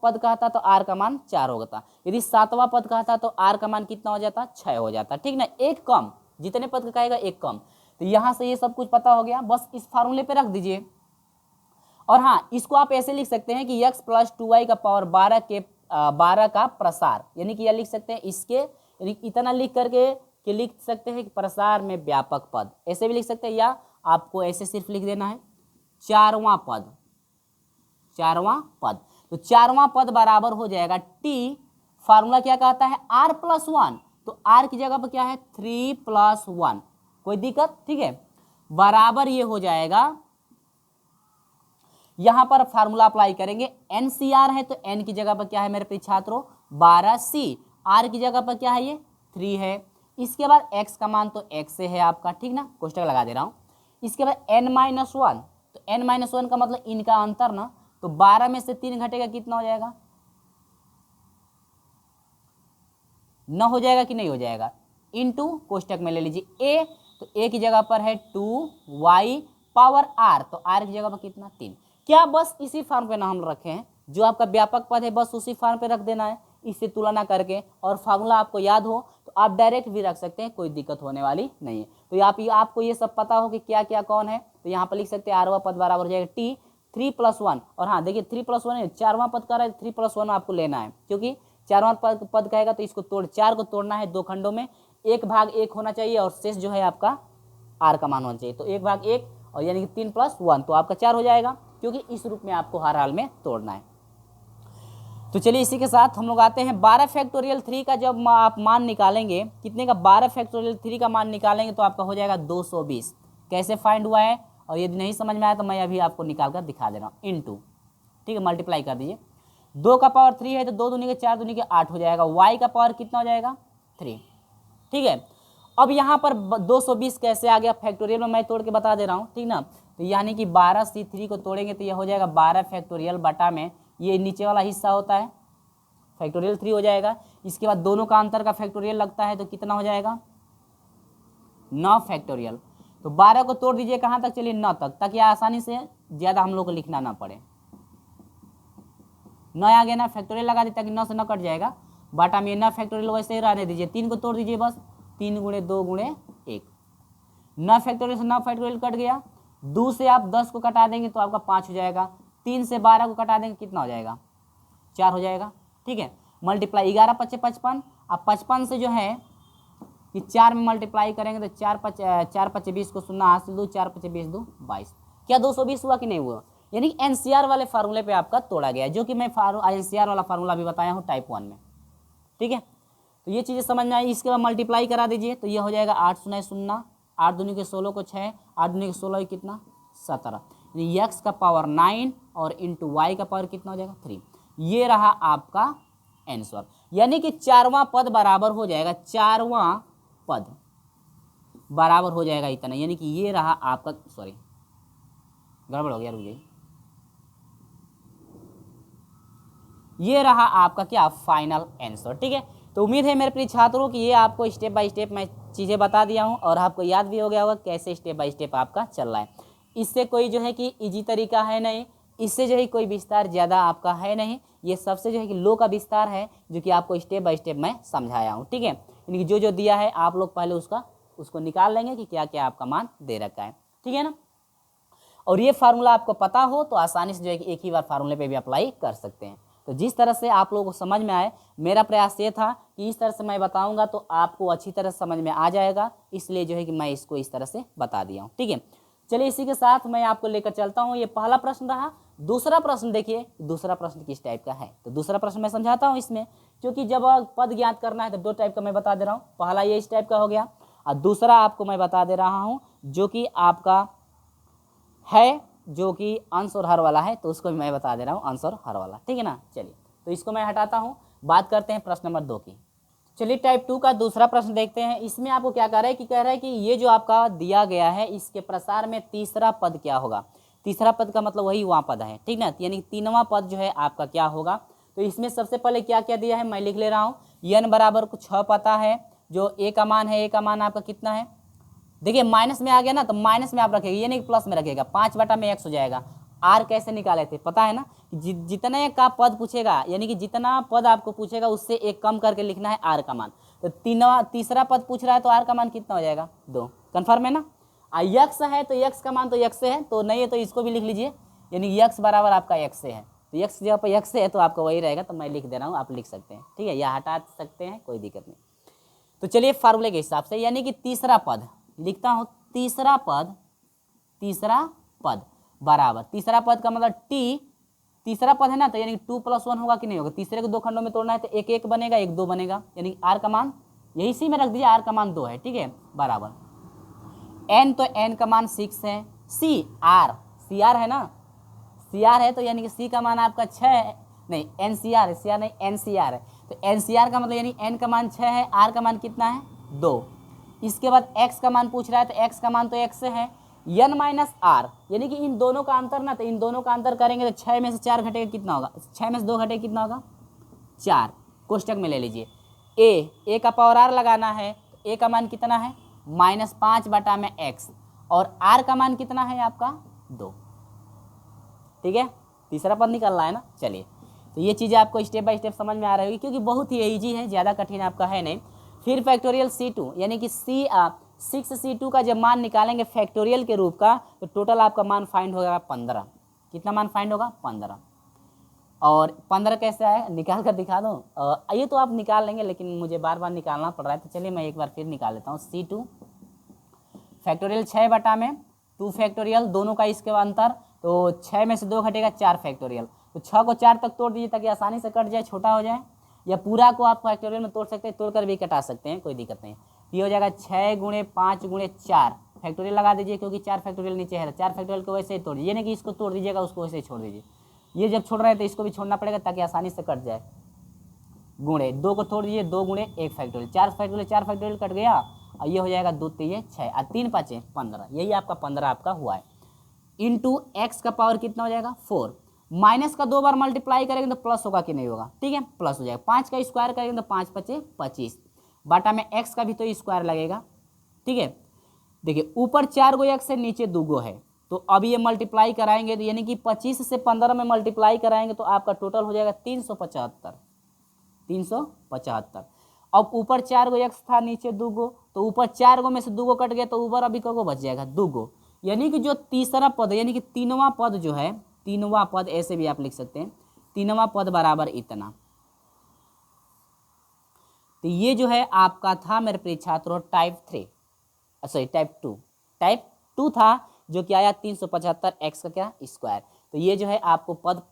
A: पद कहता तो r का मान 4 होता, यदि 7वां पद कहता तो r का मान कितना हो जाता, 6 हो जाता। ठीक ना, एक कम, जितने पद का कहेगा एक कम। तो यहाँ से ये सब कुछ पता हो गया, बस इस फार्मूले पे रख दीजिए। और हाँ, इसको आप ऐसे लिख सकते हैं कि x प्लस 2y का पावर 12 का प्रसार, यानी कि यह लिख सकते हैं इसके, यानी इतना लिख करके कि लिख सकते हैं कि प्रसार में व्यापक पद, ऐसे भी लिख सकते हैं, या आपको ऐसे सिर्फ लिख देना है 4वां पद। तो 4वां पद बराबर हो जाएगा t फार्मूला क्या कहता है, r+1, तो r की जगह पर क्या है 3+1, कोई दिक्कत, ठीक है, बराबर ये हो जाएगा, यहां पर फार्मूला अप्लाई करेंगे, NCR है तो n की जगह पर क्या है मेरे प्रिय छात्रों 12C, r की जगह पर क्या है ये 3 है, इसके बाद x का मान तो x से है आपका, ठीक ना, कोष्टक लगा दे रहा हूं, इसके बाद n-1, तो n-1 का मतलब इनका अंतर ना, तो 12 में से 3 घटेगा कितना हो जाएगा, 9 हो जाएगा कि नहीं हो जाएगा, इनटू कोष्टक में ले लीजिए a, तो a की जगह पर है 2y पावर r, तो r की जगह पर कितना 3, क्या बस इसी फॉर्म पे ना हम रखे हैं, जो आपका व्यापक पद है बस उसी फॉर्म पे रख देना है, इससे तुलना करके, और फार्मूला आपको याद हो तो आप डायरेक्ट भी रख सकते हैं, कोई दिक्कत होने वाली नहीं है। तो आपको ये सब पता हो कि क्या क्या कौन है, तो यहाँ पर लिख सकते हैं आरवा पद बराबर हो जाएगा t 3+1, और हाँ देखिए 3+1 चारवां पद का रहा है, 3+1 आपको लेना है, क्योंकि चारवां पद कहेगा तो इसको चार को तोड़ना है 2 खंडों में, 1/1 होना चाहिए और शेष जो है आपका r का मान होना चाहिए, तो 1/1 और यानी कि 3+1 तो आपका 4 हो जाएगा, क्योंकि इस रूप में आपको हर हाल में तोड़ना है। तो चलिए इसी के साथ हम लोग आते हैं 12 फैक्टोरियल 3 का जब आप मान निकालेंगे, कितने का 12 फैक्टोरियल 3 का मान निकालेंगे तो आपका हो जाएगा 220, कैसे फाइंड हुआ है, और यदि नहीं समझ में आया तो मैं अभी आपको निकाल कर दिखा दे रहा हूँ, इनटू, ठीक है, मल्टीप्लाई कर दीजिए, 2 का पावर 3 है तो 2 दूनी के 4 दूनी के 8 हो जाएगा, y का पावर कितना हो जाएगा 3, ठीक है। अब यहाँ पर 220 कैसे आ गया फैक्टोरियल में, मैं तोड़ के बता दे रहा हूँ, ठीक ना, तो यानी कि 12C3 को तोड़ेंगे तो यह हो जाएगा 12 फैक्टोरियल बटा में ये नीचे वाला हिस्सा होता है फैक्टोरियल 3 हो जाएगा, इसके बाद दोनों का अंतर का फैक्टोरियल लगता है तो कितना हो जाएगा 9 फैक्टोरियल, तो 12 को तोड़ दीजिए कहाँ तक, चलिए 9 तक, ताकि आसानी से ज़्यादा हम लोग को लिखना ना पड़े, 9 आ गया ना, फैक्टोरियल लगा दी ताकि 9 से 9 कट जाएगा, बटा में 9 फैक्टोरियल वैसे ही रहने दीजिए, 3 को तोड़ दीजिए बस, 3 × 2 × 1, 9 फैक्टोरियल से 9 फैक्टोरियल कट गया, 2 से आप 10 को कटा देंगे तो आपका 5 हो जाएगा, 3 से 12 को कटा देंगे कितना हो जाएगा 4 हो जाएगा, ठीक है, मल्टीप्लाई 11 × 5 = 55, अब 55 से जो है कि 4 में मल्टीप्लाई करेंगे तो 4 × 5 = 20 को 0 हाथ से 2, 4 × 5 = 2 22, क्या 220 हुआ कि नहीं हुआ, यानी NCR वाले फार्मूले पे आपका तोड़ा गया, जो कि मैं NCR वाला फार्मूला भी बताया हूँ टाइप 1 में, ठीक है, तो ये चीज़ें समझ में आई। इसके बाद मल्टीप्लाई करा दीजिए तो ये हो जाएगा 8 × 0 8 दूनी के 16 को 6, 8 दूनी के 16 कितना 17, यानी x का पावर 9 और इंटू y का पावर कितना हो जाएगा 3, ये रहा आपका आंसर, यानी कि चारवां पद बराबर हो जाएगा, चारवां पद बराबर हो जाएगा इतना, यानी कि ये रहा आपका, सॉरी गड़बड़ हो गया, रुक जाइए, ये रहा आपका क्या फाइनल आंसर, ठीक है। तो उम्मीद है मेरे प्रिय छात्रों कि ये आपको स्टेप बाय स्टेप मैं चीज़ें बता दिया हूँ और आपको याद भी हो गया होगा कैसे स्टेप बाय स्टेप आपका चल रहा है, इससे कोई जो है कि इजी तरीका है नहीं, इससे जो है कोई विस्तार ज़्यादा आपका है नहीं, ये सबसे जो है कि लो का विस्तार है जो कि आपको स्टेप बाय स्टेप मैं समझाया हूँ, ठीक है, यानी कि जो दिया है आप लोग पहले उसको निकाल लेंगे कि क्या क्या आपका मान दे रखा है, ठीक है ना, और ये फार्मूला आपको पता हो तो आसानी से जो है कि एक ही बार फार्मूले पे भी अप्लाई कर सकते हैं। तो जिस तरह से आप लोगों को समझ में आए, मेरा प्रयास ये था कि इस तरह से मैं बताऊंगा तो आपको अच्छी तरह समझ में आ जाएगा, इसलिए जो है कि मैं इसको इस तरह से बता दिया हूँ, ठीक है। चलिए इसी के साथ मैं आपको लेकर चलता हूँ, ये पहला प्रश्न रहा। दूसरा प्रश्न देखिए, दूसरा प्रश्न किस टाइप का है, तो दूसरा प्रश्न मैं समझाता हूँ इसमें, क्योंकि जब पद ज्ञात करना है तो 2 टाइप का मैं बता दे रहा हूँ, पहला ये इस टाइप का हो गया और दूसरा आपको मैं बता दे रहा हूँ जो कि आपका है जो कि अंश और हर वाला है, तो उसको भी मैं बता दे रहा हूँ अंश और हर वाला, ठीक है ना। चलिए तो इसको मैं हटाता हूँ, बात करते हैं प्रश्न नंबर 2 की। चलिए टाइप 2 का दूसरा प्रश्न देखते हैं। इसमें आपको क्या कह रहा है कि ये जो आपका दिया गया है इसके प्रसार में तीसरा पद क्या होगा। तीसरा पद का मतलब वही वहाँ पद है, ठीक ना, यानी 3वां पद जो है आपका क्या होगा। तो इसमें सबसे पहले क्या क्या दिया है मैं लिख ले रहा हूँ। n बराबर को 6 पता है, जो a का मान है, a का मान आपका कितना है, देखिए माइनस में आ गया ना तो माइनस में आप रखेगा, ये नहीं प्लस में रखेगा, 5/x हो जाएगा। r कैसे निकाले थे पता है ना, जितने का पद पूछेगा यानी कि जितना पद आपको पूछेगा उससे एक कम करके लिखना है r का मान। तो तीसरा पद पूछ रहा है तो r का मान कितना हो जाएगा 2, कन्फर्म है ना। x है तो x का मान तो x से है, तो नहीं है तो इसको भी लिख लीजिए, यानी x बराबर आपका x से है, तो x जगह पर x से है तो आपका वही रहेगा, तो मैं लिख दे रहा हूँ, आप लिख सकते हैं, ठीक है, या हटा सकते हैं, कोई दिक्कत नहीं। तो चलिए फार्मूले के हिसाब से, यानी कि तीसरा पद लिखता हूँ, तीसरा पद बराबर, तीसरा पद का मतलब t तीसरा पद है ना, तो यानी 2 + 1 होगा कि नहीं होगा। तीसरे को 2 खंडों में तोड़ना है तो एक 1 बनेगा, एक 2 बनेगा, यानी r का मान यही सी में रख दीजिए, r का मान 2 है, ठीक है, बराबर n, तो n का मान 6 है, CR है ना, CR है, तो यानी कि C का मान आपका 6 है, नहीं NCR है, CR नहीं NCR है, तो NCR का मतलब यानी n का मान 6 है, r का मान कितना है 2। इसके बाद x का मान पूछ रहा है, तो x का मान तो x है, n - r, यानी कि इन दोनों का अंतर ना, तो इन दोनों का अंतर करेंगे तो 6 में से 4 घटेगा कितना होगा, 6 में से 2 घटेगा कितना होगा 4, कोष्टक में ले लीजिए। a का पावर r लगाना है, तो a का मान कितना है -5/x, और r का मान कितना है आपका 2, ठीक है, तीसरा पद निकालना है ना। चलिए, तो ये चीज़ें आपको स्टेप बाय स्टेप समझ में आ रही होगी, क्योंकि बहुत ही ईजी है, ज़्यादा कठिन आपका है नहीं। फिर फैक्टोरियल C2, यानी कि 6C2 का जब मान निकालेंगे फैक्टोरियल के रूप का, तो टोटल आपका मान फाइंड होगा 15। कितना मान फाइंड होगा 15, और 15 कैसे आए निकाल कर दिखा दूँ, ये तो आप निकाल लेंगे, लेकिन मुझे बार बार निकालना पड़ रहा है, तो चलिए मैं एक बार फिर निकाल लेता हूँ। C2 फैक्टोरियल 6/2 फैक्टोरियल, दोनों का इसके अंतर, तो 6 में से 2 घटेगा 4 फैक्टोरियल, तो 6 को 4 तक तोड़ दीजिए ताकि आसानी से कट जाए, छोटा हो जाए, या पूरा को आप फैक्टोरियल में तोड़ सकते हैं, तोड़ कर भी कटा सकते हैं, कोई दिक्कत नहीं। ये हो जाएगा 6 × 5 × 4 फैक्टोरियल लगा दीजिए, क्योंकि 4 फैक्टोरियल नीचे है, 4 फैक्टोरियल को वैसे ही तोड़ दीजिए, नहीं कि इसको तोड़ दीजिएगा उसको वैसे ही छोड़ दीजिए, ये जब छोड़ रहे हैं तो इसको भी छोड़ना पड़ेगा ताकि आसानी से कट जाए। गुणे 2 को तोड़ दीजिए, 2 × 1 फैक्टोरियल, 4 फैक्टोरियल कट गया, और ये हो जाएगा 2 × 3 = 6 और 3 × 5 = 15, यही आपका 15 आपका हुआ है। इंटू x का पावर कितना हो जाएगा 4, माइनस का 2 बार मल्टीप्लाई करेंगे तो प्लस होगा कि नहीं होगा, ठीक है, प्लस हो जाएगा। 5 का स्क्वायर करेंगे तो 5 × 5 = 25, बाटा में x का भी तो स्क्वायर लगेगा, ठीक है। देखिए ऊपर 4 गो x है, नीचे 2 गो है, तो अब ये मल्टीप्लाई कराएंगे, तो यानी कि 25 से 15 में मल्टीप्लाई कराएंगे तो आपका टोटल हो जाएगा 375। अब ऊपर 4 गो x था, नीचे 2 गो, तो ऊपर 4 गो में से 2 गो कट गया, तो ऊपर अभी को बच जाएगा 2 गो, यानी कि जो तीसरा पद यानी कि तीनवां पद जो है, तीनवां पद ऐसे भी आप लिख सकते हैं, तीनवां पद बराबर इतना। तो ये जो है आपका था मेरे प्रिय छात्रों टाइप 2 था, जो कि आया 375x का क्या स्क्वायर। तो ये जो है आपको पद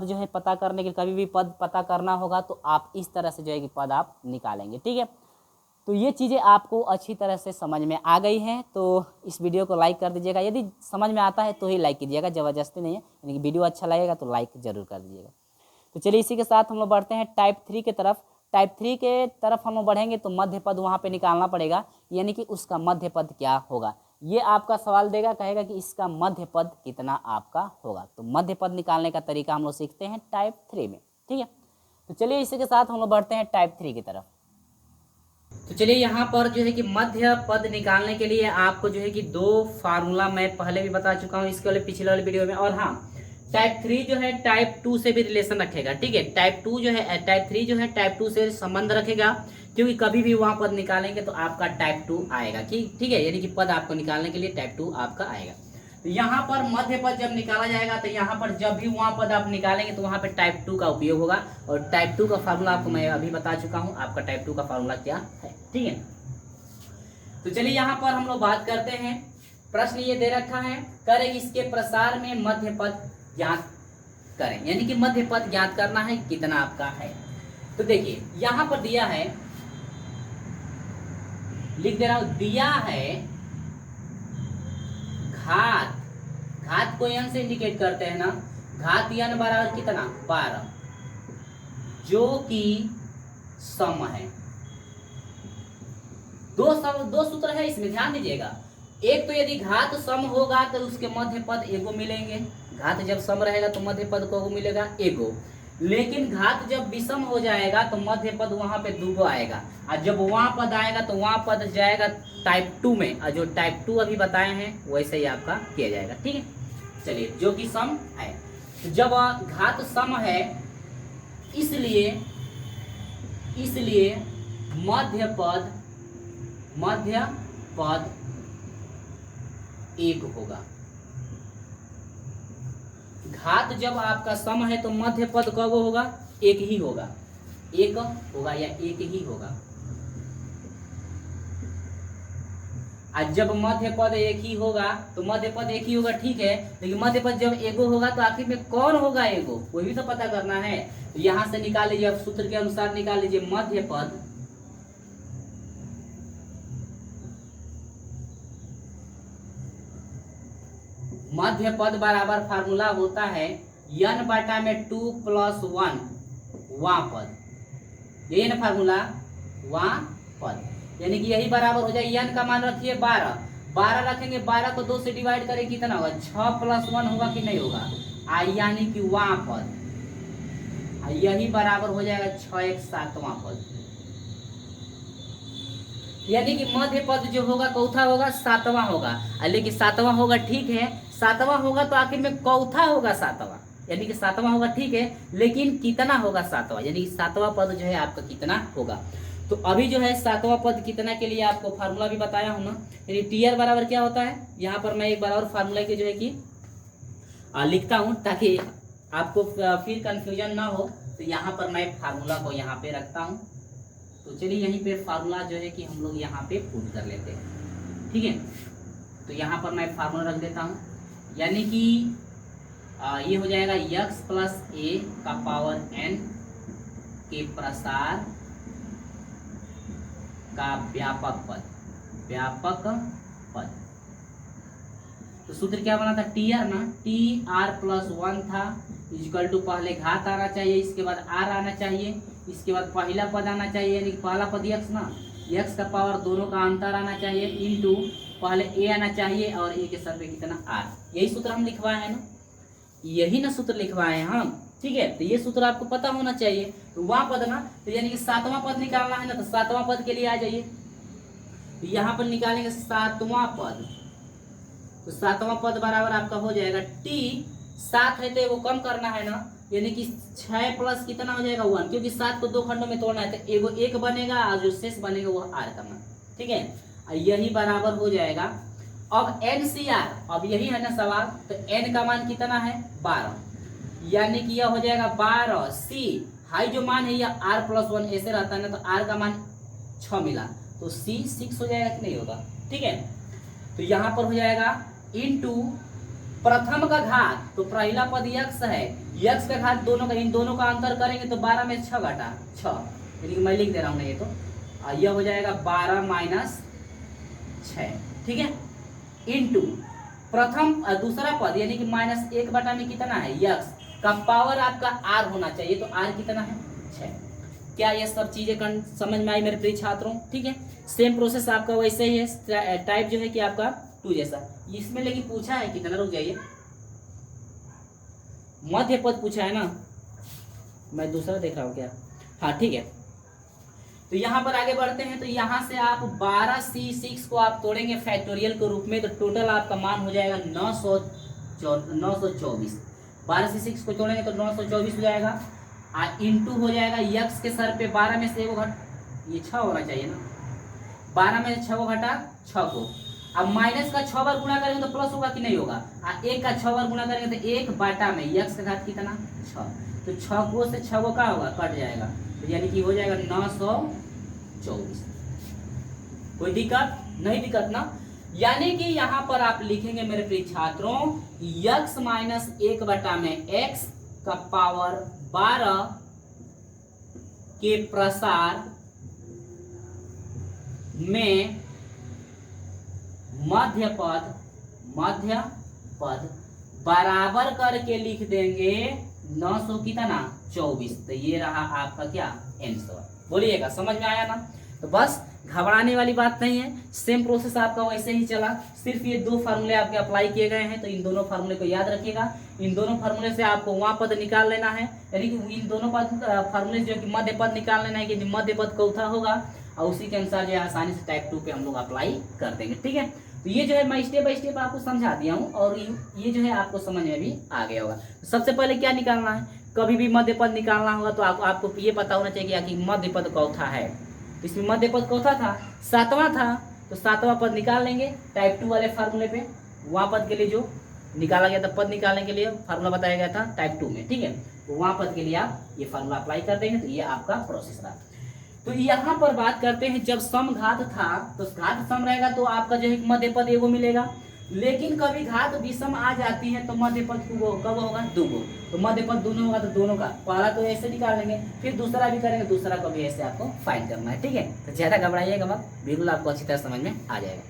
A: जो है पता करने के, कभी भी पद पता करना होगा तो आप इस तरह से जो है कि पद आप निकालेंगे, ठीक है। तो ये चीज़ें आपको अच्छी तरह से समझ में आ गई हैं, तो इस वीडियो को लाइक कर दीजिएगा, यदि समझ में आता है तो ही लाइक कीजिएगा, ज़बरदस्ती नहीं है, यानी कि वीडियो अच्छा लगेगा तो लाइक जरूर कर दीजिएगा। तो चलिए इसी के साथ हम लोग बढ़ते हैं टाइप 3 की तरफ। टाइप 3 के तरफ हम लोग बढ़ेंगे तो मध्य पद वहाँ पे निकालना पड़ेगा, यानी कि उसका मध्य पद क्या होगा, ये आपका सवाल देगा, कहेगा कि इसका मध्य पद कितना आपका होगा। तो मध्य पद निकालने का तरीका हम लोग सीखते हैं टाइप 3 में, ठीक है। तो चलिए इसी के साथ हम लोग बढ़ते हैं टाइप 3 की तरफ। तो चलिए यहाँ पर जो है कि मध्य पद निकालने के लिए आपको जो है कि 2 फार्मूला मैं पहले भी बता चुका हूँ इसके वाले पिछले वाले वीडियो में, और हाँ टाइप 3 जो है टाइप 2 से भी रिलेशन रखेगा, ठीक है। टाइप 3 जो है टाइप 2 से संबंध रखेगा, क्योंकि कभी भी वहाँ पद निकालेंगे तो आपका टाइप 2 आएगा, ठीक है, यानी कि पद आपको निकालने के लिए टाइप 2 आपका आएगा। तो यहाँ पर मध्य पद जब निकाला जाएगा तो यहाँ पर जब भी वहाँ पद आप निकालेंगे तो वहाँ पे टाइप 2 का उपयोग होगा, और टाइप 2 का फार्मूला आपको मैं अभी बता चुका हूँ, आपका टाइप 2 का फार्मूला क्या है, ठीक है। तो चलिए यहाँ पर हम लोग बात करते हैं, प्रश्न ये दे रखा है, करें इसके प्रसार में मध्य पद ज्ञात करें, यानी कि मध्य पद ज्ञात करना है कितना आपका है। तो देखिए यहाँ पर दिया है, लिख दे रहा हूं, दिया है घात को n से इंडिकेट करते हैं ना, घात n बराबर कितना 12, जो कि सम है। दो सूत्र है इसमें, ध्यान दीजिएगा। एक तो यदि घात सम होगा तो उसके मध्य पद एगो मिलेंगे, घात जब सम रहेगा तो मध्य पद को मिलेगा एगो, लेकिन घात जब विषम हो जाएगा तो मध्य पद वहां पे 2 गो आएगा, और जब वहां पद आएगा तो वहां पद जाएगा टाइप 2 में, और जो टाइप 2 अभी बताए हैं वैसे ही आपका किया जाएगा, ठीक है। चलिए जो कि सम है, तो जब घात सम है इसलिए मध्य पद 1 होगा। घात जब आपका सम है तो मध्य पद कब होगा 1 ही होगा, 1 होगा या 1 ही होगा। आज जब मध्य पद एक ही होगा तो मध्य पद एक ही होगा, ठीक है, लेकिन मध्य पद जब एगो होगा तो आखिर में कौन होगा एगो, वो भी तो पता करना है। तो यहां से निकाल लीजिए, अब सूत्र के अनुसार निकाल लीजिए मध्य पद मध्य पद बराबर फार्मूला होता है n बटा में 2 + 1 वां पद, यही ना फार्मूला, वां पद, यानी कि यही बराबर हो जाए n का मान रखिए 12, 12 रखेंगे, 12 को 2 से डिवाइड करें कितना होगा, 6 + 1 होगा कि नहीं होगा, यानी कि वां पद, यही बराबर हो जाएगा 6 × 7वां पद, यानी कि मध्य पद जो होगा कौथा होगा, 7वां होगा, लेकिन 7वां होगा, ठीक है, 7वां होगा तो आखिर में कौथा होगा 7वां, यानी कि 7वां होगा, ठीक है, लेकिन कितना होगा 7वां, यानी कि 7वां पद जो है आपका कितना होगा। तो अभी जो है 7वां पद कितना के लिए आपको फार्मूला भी बताया हूं ना, यानी टीआर बराबर क्या होता है, यहाँ पर मैं एक बार और फार्मूला के जो है कि लिखता हूं ताकि आपको फिर कंफ्यूजन ना हो। तो यहाँ पर मैं फार्मूला को यहाँ पे रखता हूँ, तो चलिए यहीं पे फार्मूला जो है कि हम लोग यहाँ पे पुट कर लेते हैं, ठीक है। तो यहाँ पर मैं फार्मूला रख देता हूँ, यानी कि ये हो जाएगा x + a का पावर n के प्रसार का व्यापक पद, व्यापक पद। तो सूत्र क्या बना था, tr ना, tr+1 था इक्वल टू पहले घात आना चाहिए, इसके बाद r आना चाहिए, इसके बाद पहला पद आना चाहिए, यानी कि पहला पद x ना, x का पावर दोनों का अंतर आना चाहिए, इनटू पहले a आना चाहिए और a के सर पे कितना r। यही सूत्र हम लिखवाए हैं ना, यही ना सूत्र लिखवाए हैं हम, ठीक है। तो ये सूत्र आपको पता होना चाहिए। तो वहां पद ना, तो यानी कि 7वां पद निकालना है ना, तो 7वां पद के लिए आ जाइए, तो यहाँ पर निकालेंगे 7वां पद, तो 7वां पद बराबर आपका हो जाएगा t, 7 है तो वो कम करना है ना, यानी कि 6 प्लस कितना हो जाएगा 1, क्योंकि 7 को 2 खंडों में तोड़ना है, तो एगो 1 बनेगा और जो शेष बनेगा वो r का मान, ठीक है, यही बराबर हो जाएगा। अब NCR, अब यही है ना सवाल, तो n का मान कितना है 12, यानी कि यह हो जाएगा 12, C हाई जो मान है यह r+1 ऐसे रहता है ना, तो r का मान 6 मिला, तो C 6 हो जाएगा कि नहीं होगा, ठीक है। तो यहाँ पर हो जाएगा इनटू प्रथम का घात, तो पहला पद x है, x का घात दोनों का, इन दोनों का अंतर करेंगे तो 12 में 6 घटा 6, यानी कि मैं लिख दे रहा हूँ ना, ये तो यह हो जाएगा 12 - 6, ठीक है, इनटू प्रथम दूसरा पद, यानी कि -1 बटा में कितना है x का पावर आपका r होना चाहिए, तो r कितना है 6। क्या ये सब चीजें समझ में आई मेरे प्रिय छात्रों, ठीक है। सेम प्रोसेस आपका वैसे ही है, टाइप जो है कि आपका 2 जैसा, इसमें लेकिन पूछा है कितना, रुक जाइए, मध्य पद पूछा है ना, मैं दूसरा देख रहा हूँ क्या, हाँ ठीक है। तो यहाँ पर आगे बढ़ते हैं, तो यहाँ से आप 12C6 को आप तोड़ेंगे फैक्टोरियल के रूप में, तो टोटल आपका मान हो जाएगा 924, 12C6 को तोड़ेंगे तो 924 हो जाएगा, इनटू हो जाएगा x के सर पे 12 में से वो घट, ये 6 होना चाहिए ना, 12 में से 6 को घटा 6 को, अब माइनस का 6 बार गुणा करेंगे तो प्लस होगा कि नहीं होगा, 1 का 6 बार गुणा करेंगे तो 1 बटा में x का घात कितना 6, तो 6 को से 6 को क्या होगा, कट जाएगा, तो यानी कि हो जाएगा 924। कोई दिक्कत नहीं, दिक्कत ना, यानी कि यहाँ पर आप लिखेंगे मेरे प्रिय छात्रों x - 1 बटा में x का पावर 12 के प्रसार में मध्य पद बराबर करके लिख देंगे 900 कितना 24, तो ये रहा आपका क्या आंसर। बोलिएगा समझ में आया ना, तो बस घबराने वाली बात नहीं है, सेम प्रोसेस आपका वैसे ही चला, सिर्फ ये 2 फार्मूले आपके अप्लाई किए गए हैं, तो इन दोनों फार्मूले को याद रखिएगा, इन दोनों फार्मूले से आपको वहां पद निकाल लेना है, यानी कि इन दोनों पद फार्मूले जो कि मध्य पद निकाल लेना है कि मध्य पद कौथा होगा, और उसी के अनुसार जो आसानी से टाइप 2 पे हम लोग अप्लाई कर देंगे, ठीक है। तो ये जो है मैं स्टेप बाय स्टेप आपको समझा दिया हूँ, और ये जो है आपको समझ में भी आ गया होगा। सबसे पहले क्या निकालना है, कभी भी मध्य पद निकालना होगा तो आपको ये पता होना चाहिए कि मध्य पद कौथा है, तो इसमें मध्य पद कौथा था 7वां था, तो 7वां पद निकाल लेंगे टाइप 2 वाले फार्मूले पे, वहां पद के लिए जो निकाला गया था, पद निकालने के लिए फार्मूला बताया गया था टाइप 2 में, ठीक है, तो वहां पद के लिए आप ये फार्मूला अप्लाई कर देंगे, तो ये आपका प्रोसेस रहा। तो यहाँ पर बात करते हैं, जब सम घात था तो घात सम रहेगा तो आपका जो है मध्य पद एगो मिलेगा, लेकिन कभी घात विषम आ जाती है तो मध्य पद कब होगा, दूगो। तो मध्य पद दोनों होगा तो दोनों का पहला तो ऐसे निकाल लेंगे, फिर दूसरा भी करेंगे, दूसरा को भी ऐसे आपको फाइंड करना है, ठीक है। तो ज्यादा घबराइएगा मत, बिल्कुल आपको अच्छी तरह समझ में आ जाएगा।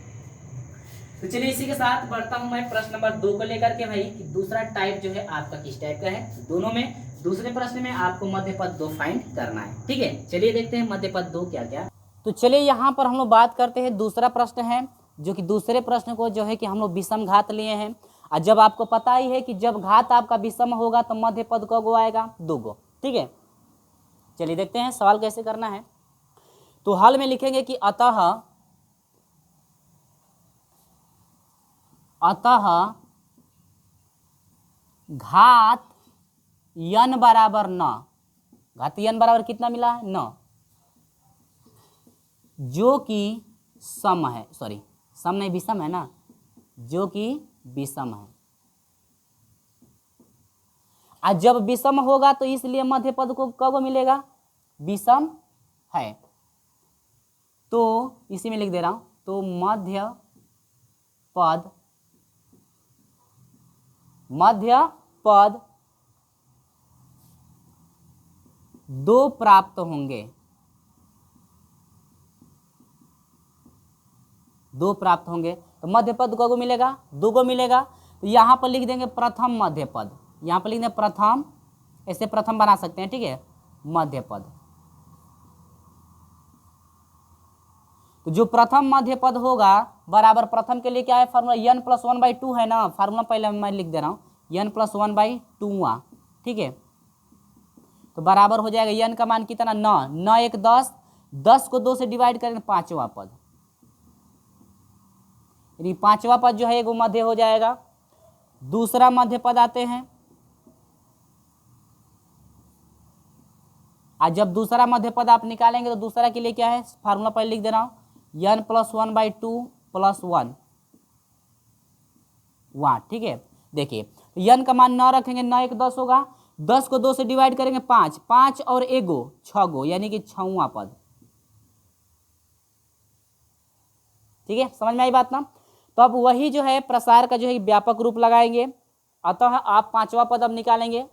A: तो चलिए इसी के साथ बढ़ता हूं मैं प्रश्न नंबर 2 को लेकर के भाई, कि दूसरा टाइप जो है आपका किस टाइप का है। दोनों में दूसरे प्रश्न में आपको मध्य पद 2 फाइंड करना है, ठीक है। चलिए देखते हैं मध्य पद 2 क्या क्या। तो चलिए यहाँ पर हम लोग बात करते हैं, दूसरा प्रश्न है, जो कि दूसरे प्रश्न को जो है कि हम लोग विषम घात लिए हैं। और जब आपको पता ही है कि जब घात आपका विषम होगा तो मध्य पद कगो आएगा, दूगो, ठीक है। चलिए देखते हैं सवाल कैसे करना है। तो हल में लिखेंगे कि अतः घात n बराबर न, घात n बराबर कितना मिला है, न, जो कि सम है, सॉरी सम नहीं विषम है ना, जो कि विषम है। आज जब विषम होगा तो इसलिए मध्य पद को कब मिलेगा, विषम है, तो इसी में लिख दे रहा हूं। तो मध्य पद 2 प्राप्त होंगे, 2 प्राप्त होंगे। तो मध्य पद को मिलेगा, 2 को मिलेगा। तो यहां पर लिख देंगे प्रथम मध्य पद, यहां पर लिख देंगे प्रथम, ऐसे प्रथम बना सकते हैं, ठीक है, मध्य पद। तो जो प्रथम मध्य पद होगा बराबर प्रथम के लिए क्या है फार्मूला, n + 1/2 है ना, फार्मूला पहले मैं लिख दे रहा हूँ, n + 1/2, ठीक है। तो बराबर हो जाएगा n का मान कितना, 9, 9 1 10, 10 को 2 से डिवाइड करेंगे, पांचवा पद, यानी पांचवा पद जो है वो मध्य हो जाएगा। दूसरा मध्य पद आते हैं, आज जब दूसरा मध्य पद आप निकालेंगे तो दूसरा के लिए क्या है, फार्मूला पहले लिख दे रहा हूं, n + 1/2 + 1, ठीक है। देखिए n का मान 9 रखेंगे, 9 1 10 होगा, 10 को 2 से डिवाइड करेंगे, 5, 5 और 1 6 गो, यानी कि 6वां पद, ठीक है। समझ में आई बात ना। तो अब वही जो है प्रसार का जो है व्यापक रूप लगाएंगे। अतः आप 5वां पद अब निकालेंगे।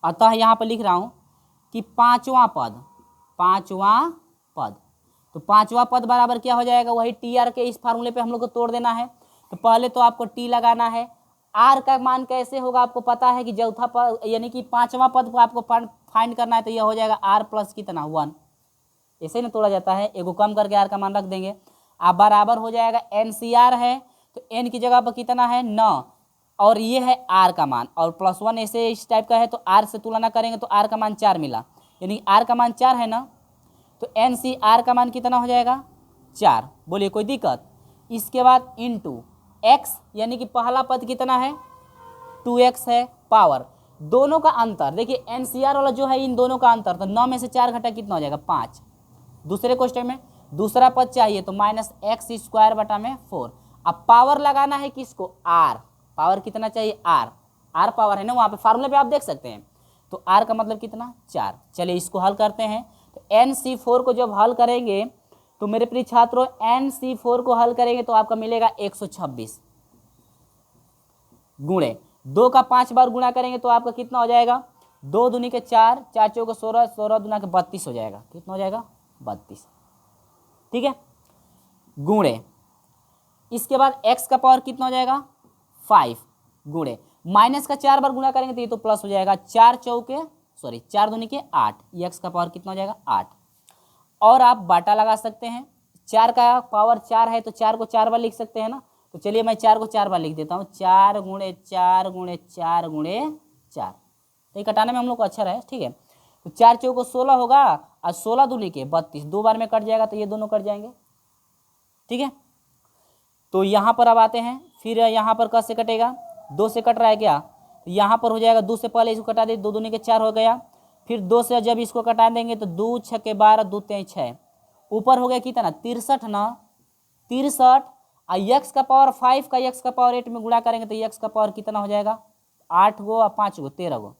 A: अतः यहां पर लिख रहा हूं कि 5वां पद, तो 5वां पद बराबर क्या हो जाएगा, वही TR के इस फार्मूले पे हम लोग को तोड़ देना है। तो पहले तो आपको T लगाना है। R का मान कैसे होगा, आपको पता है कि चौथा पद यानी कि 5वां पद को आपको फाइंड करना है, तो यह हो जाएगा R + कितना 1, ऐसे ही ना तोड़ा जाता है, एगो कम करके R का मान रख देंगे। आप बराबर हो जाएगा NCR है तो N की जगह पर कितना है 9, और ये है R का मान, और +1 ऐसे इस टाइप का है, तो R से तुलना करेंगे तो R का मान 4 मिला, यानी R का मान 4 है ना, तो NCR का मान कितना हो जाएगा 4। बोलिए कोई दिक्कत। इसके बाद इंटू x, यानी कि पहला पद कितना है 2x है, पावर दोनों का अंतर, देखिए NCR वाला जो है इन दोनों का अंतर, तो 9 में से 4 घटा कितना हो जाएगा 5। दूसरे क्वेश्चन में दूसरा पद चाहिए तो -x² 4। अब पावर लगाना है किसको, R, पावर कितना चाहिए R पावर है ना, वहाँ पे फार्मूले पे आप देख सकते हैं। तो R का मतलब कितना 4। चलिए इसको हल करते हैं। तो NC4 को जब हल करेंगे तो मेरे प्रिय छात्रों NC4 को हल करेंगे तो आपका मिलेगा 126 गुणे 2 का 5 बार गुणा करेंगे तो आपका कितना हो जाएगा, 2 दूनी के 4, 4 चौके 16, 16 दूना के 32 हो जाएगा, कितना हो जाएगा 32, ठीक है। गुणे इसके बाद x का पावर कितना हो जाएगा 5 गुणे माइनस का 4 बार गुणा करेंगे तो ये तो प्लस हो जाएगा, 4 दूनी के 8, x का पावर कितना हो जाएगा 8। और आप बाटा लगा सकते हैं, 4 का पावर 4 है तो 4 को 4 बार लिख सकते हैं ना। तो चलिए मैं 4 को 4 बार लिख देता हूँ, 4 गुणे 4 गुणे 4 गुणे 4, तो ये कटाने में हम लोग को अच्छा रहे, ठीक है। तो 4 चौको 16 होगा और 16 दूनी के 32, 2 बार में कट जाएगा तो ये दोनों कट जाएंगे, ठीक है। तो यहाँ पर अब आते हैं, फिर यहाँ पर कैसे कटेगा, 2 से कट रहा है क्या, तो यहाँ पर हो जाएगा 2 से पहले इसको कटा दे, 2 दूनी के 4 हो गया, फिर 2 से जब इसको कटा देंगे तो 2 6 के 12, 2 3 6, ऊपर हो गया कितना 63 ना, 63, और x का पावर 5 का x का पावर 8 में गुणा करेंगे तो x का पावर कितना हो जाएगा 8 गो और 5 गो 13 गो,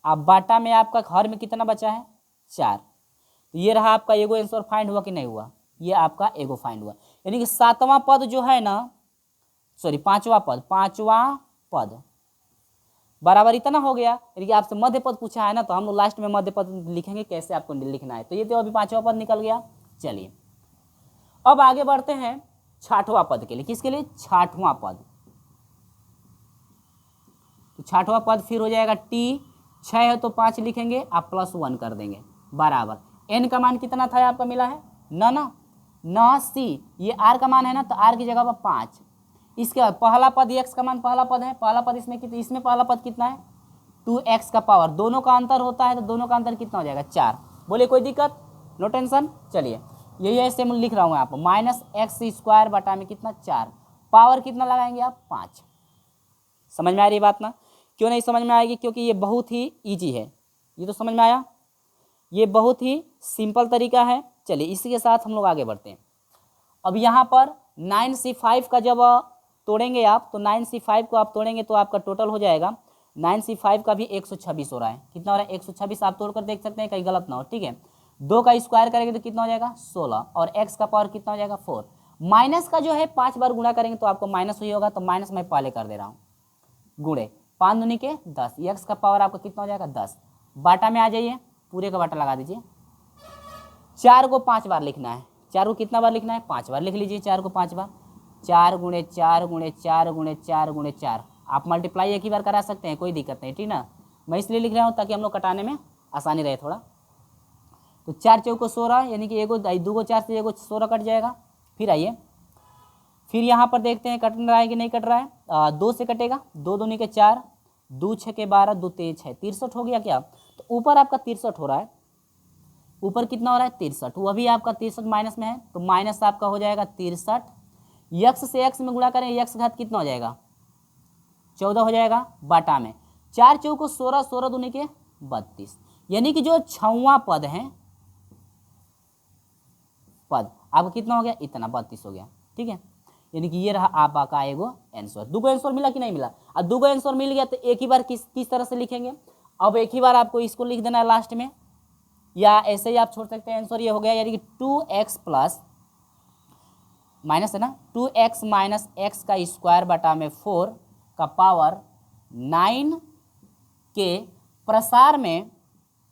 A: अब बाटा में आपका हर में कितना बचा है 4। तो ये रहा आपका एगो आंसर फाइंड हुआ कि नहीं हुआ, ये आपका एगो फाइंड हुआ। यानी कि 7वां पद जो है ना, सॉरी 5वां पद, 5वां पद बराबर इतना हो गया। यानी कि आपसे मध्य पद पूछा है ना, तो हम लोग लास्ट में मध्य पद लिखेंगे, कैसे आपको लिखना है। तो ये तो अभी 5वां पद निकल गया। चलिए अब आगे बढ़ते हैं 6वां पद के लिए। किसके लिए? 6वां पद। तो 6वां पद फिर हो जाएगा टी, 6 है तो 5 लिखेंगे, आप +1 कर देंगे बराबर। एन का मान कितना था आपका मिला है न सी, ये आर का मान है ना, तो आर की जगह पर 5। इसके बाद पहला पद एक्स का मान पहला पद है, पहला पद इसमें पहला पद कितना है 2x का पावर, दोनों का अंतर होता है तो दोनों का अंतर कितना हो जाएगा 4। बोले कोई दिक्कत? No tension. चलिए यही ऐसे मैं लिख रहा हूँ आपको, -x² बटा में कितना 4, पावर कितना लगाएंगे आप 5। समझ में आ रही बात ना? क्यों नहीं समझ में आएगी? क्योंकि ये बहुत ही ईजी है। ये तो समझ में आया, ये बहुत ही सिंपल तरीका है। चलिए इसी के साथ हम लोग आगे बढ़ते हैं। अब यहाँ पर 9C5 का जब तोड़ेंगे आप, तो 9C5 को आप तोड़ेंगे तो आपका टोटल हो जाएगा 9C5 का भी 126 हो रहा है। कितना हो रहा है 126, आप तोड़ कर देख सकते हैं कहीं गलत ना हो, ठीक है। 2 का स्क्वायर करेंगे तो कितना हो जाएगा 16, और x का पावर कितना हो जाएगा 4। माइनस का जो है 5 बार गुणा करेंगे तो आपको माइनस ही होगा, तो माइनस मैं पहले कर दे रहा हूँ, गुणे 5 दूनी के 10, x का पावर आपका कितना हो जाएगा 10। बाटा में आ जाइए, पूरे का बाटा लगा दीजिए। 4 को 5 बार लिखना है, 4 को कितना बार लिखना है 5 बार लिख लीजिए, 4 को 5 बार, 4 गुणे 4 गुणे 4 गुणे 4 गुणे 4। आप मल्टीप्लाई एक ही बार करा सकते हैं, कोई दिक्कत नहीं, ठीक ना। मैं इसलिए लिख रहा हूँ ताकि हम लोग कटाने में आसानी रहे थोड़ा। तो 4 चौको 16, यानी कि एगो 2 को 4 से एगो 16 कट जाएगा। फिर आइए, फिर यहाँ पर देखते हैं कट रहा है कि नहीं कट रहा है। 2 से कटेगा, 2 दूनी के 4, 2 6 के 12, 2 3 6, 63 हो गया क्या? तो ऊपर आपका 63 हो रहा है, ऊपर कितना हो रहा है 63, वो अभी आपका 63 माइनस में है, तो माइनस आपका हो जाएगा 63। यक्स से एक्स में गुणा करें, यक्स घात कितना हो जाएगा 14 हो जाएगा, बाटा में 4 चौको 16, 16 दूनी के 32, यानी कि जो 6वां पद है पद आपका कितना हो गया इतना 32 हो गया, ठीक है। यानी कि ये रहा आपका एगो आंसर। 2 आंसर मिला कि नहीं मिला? अब 2 आंसर मिल गया तो एक ही बार किस तरह से लिखेंगे? अब एक ही बार आपको इसको लिख देना है लास्ट में, या ऐसे ही आप छोड़ सकते हैं। आंसर ये हो गया, यानी कि 2x प्लस माइनस है ना, 2x माइनस x का स्क्वायर बटा में 4 का पावर 9 के प्रसार में,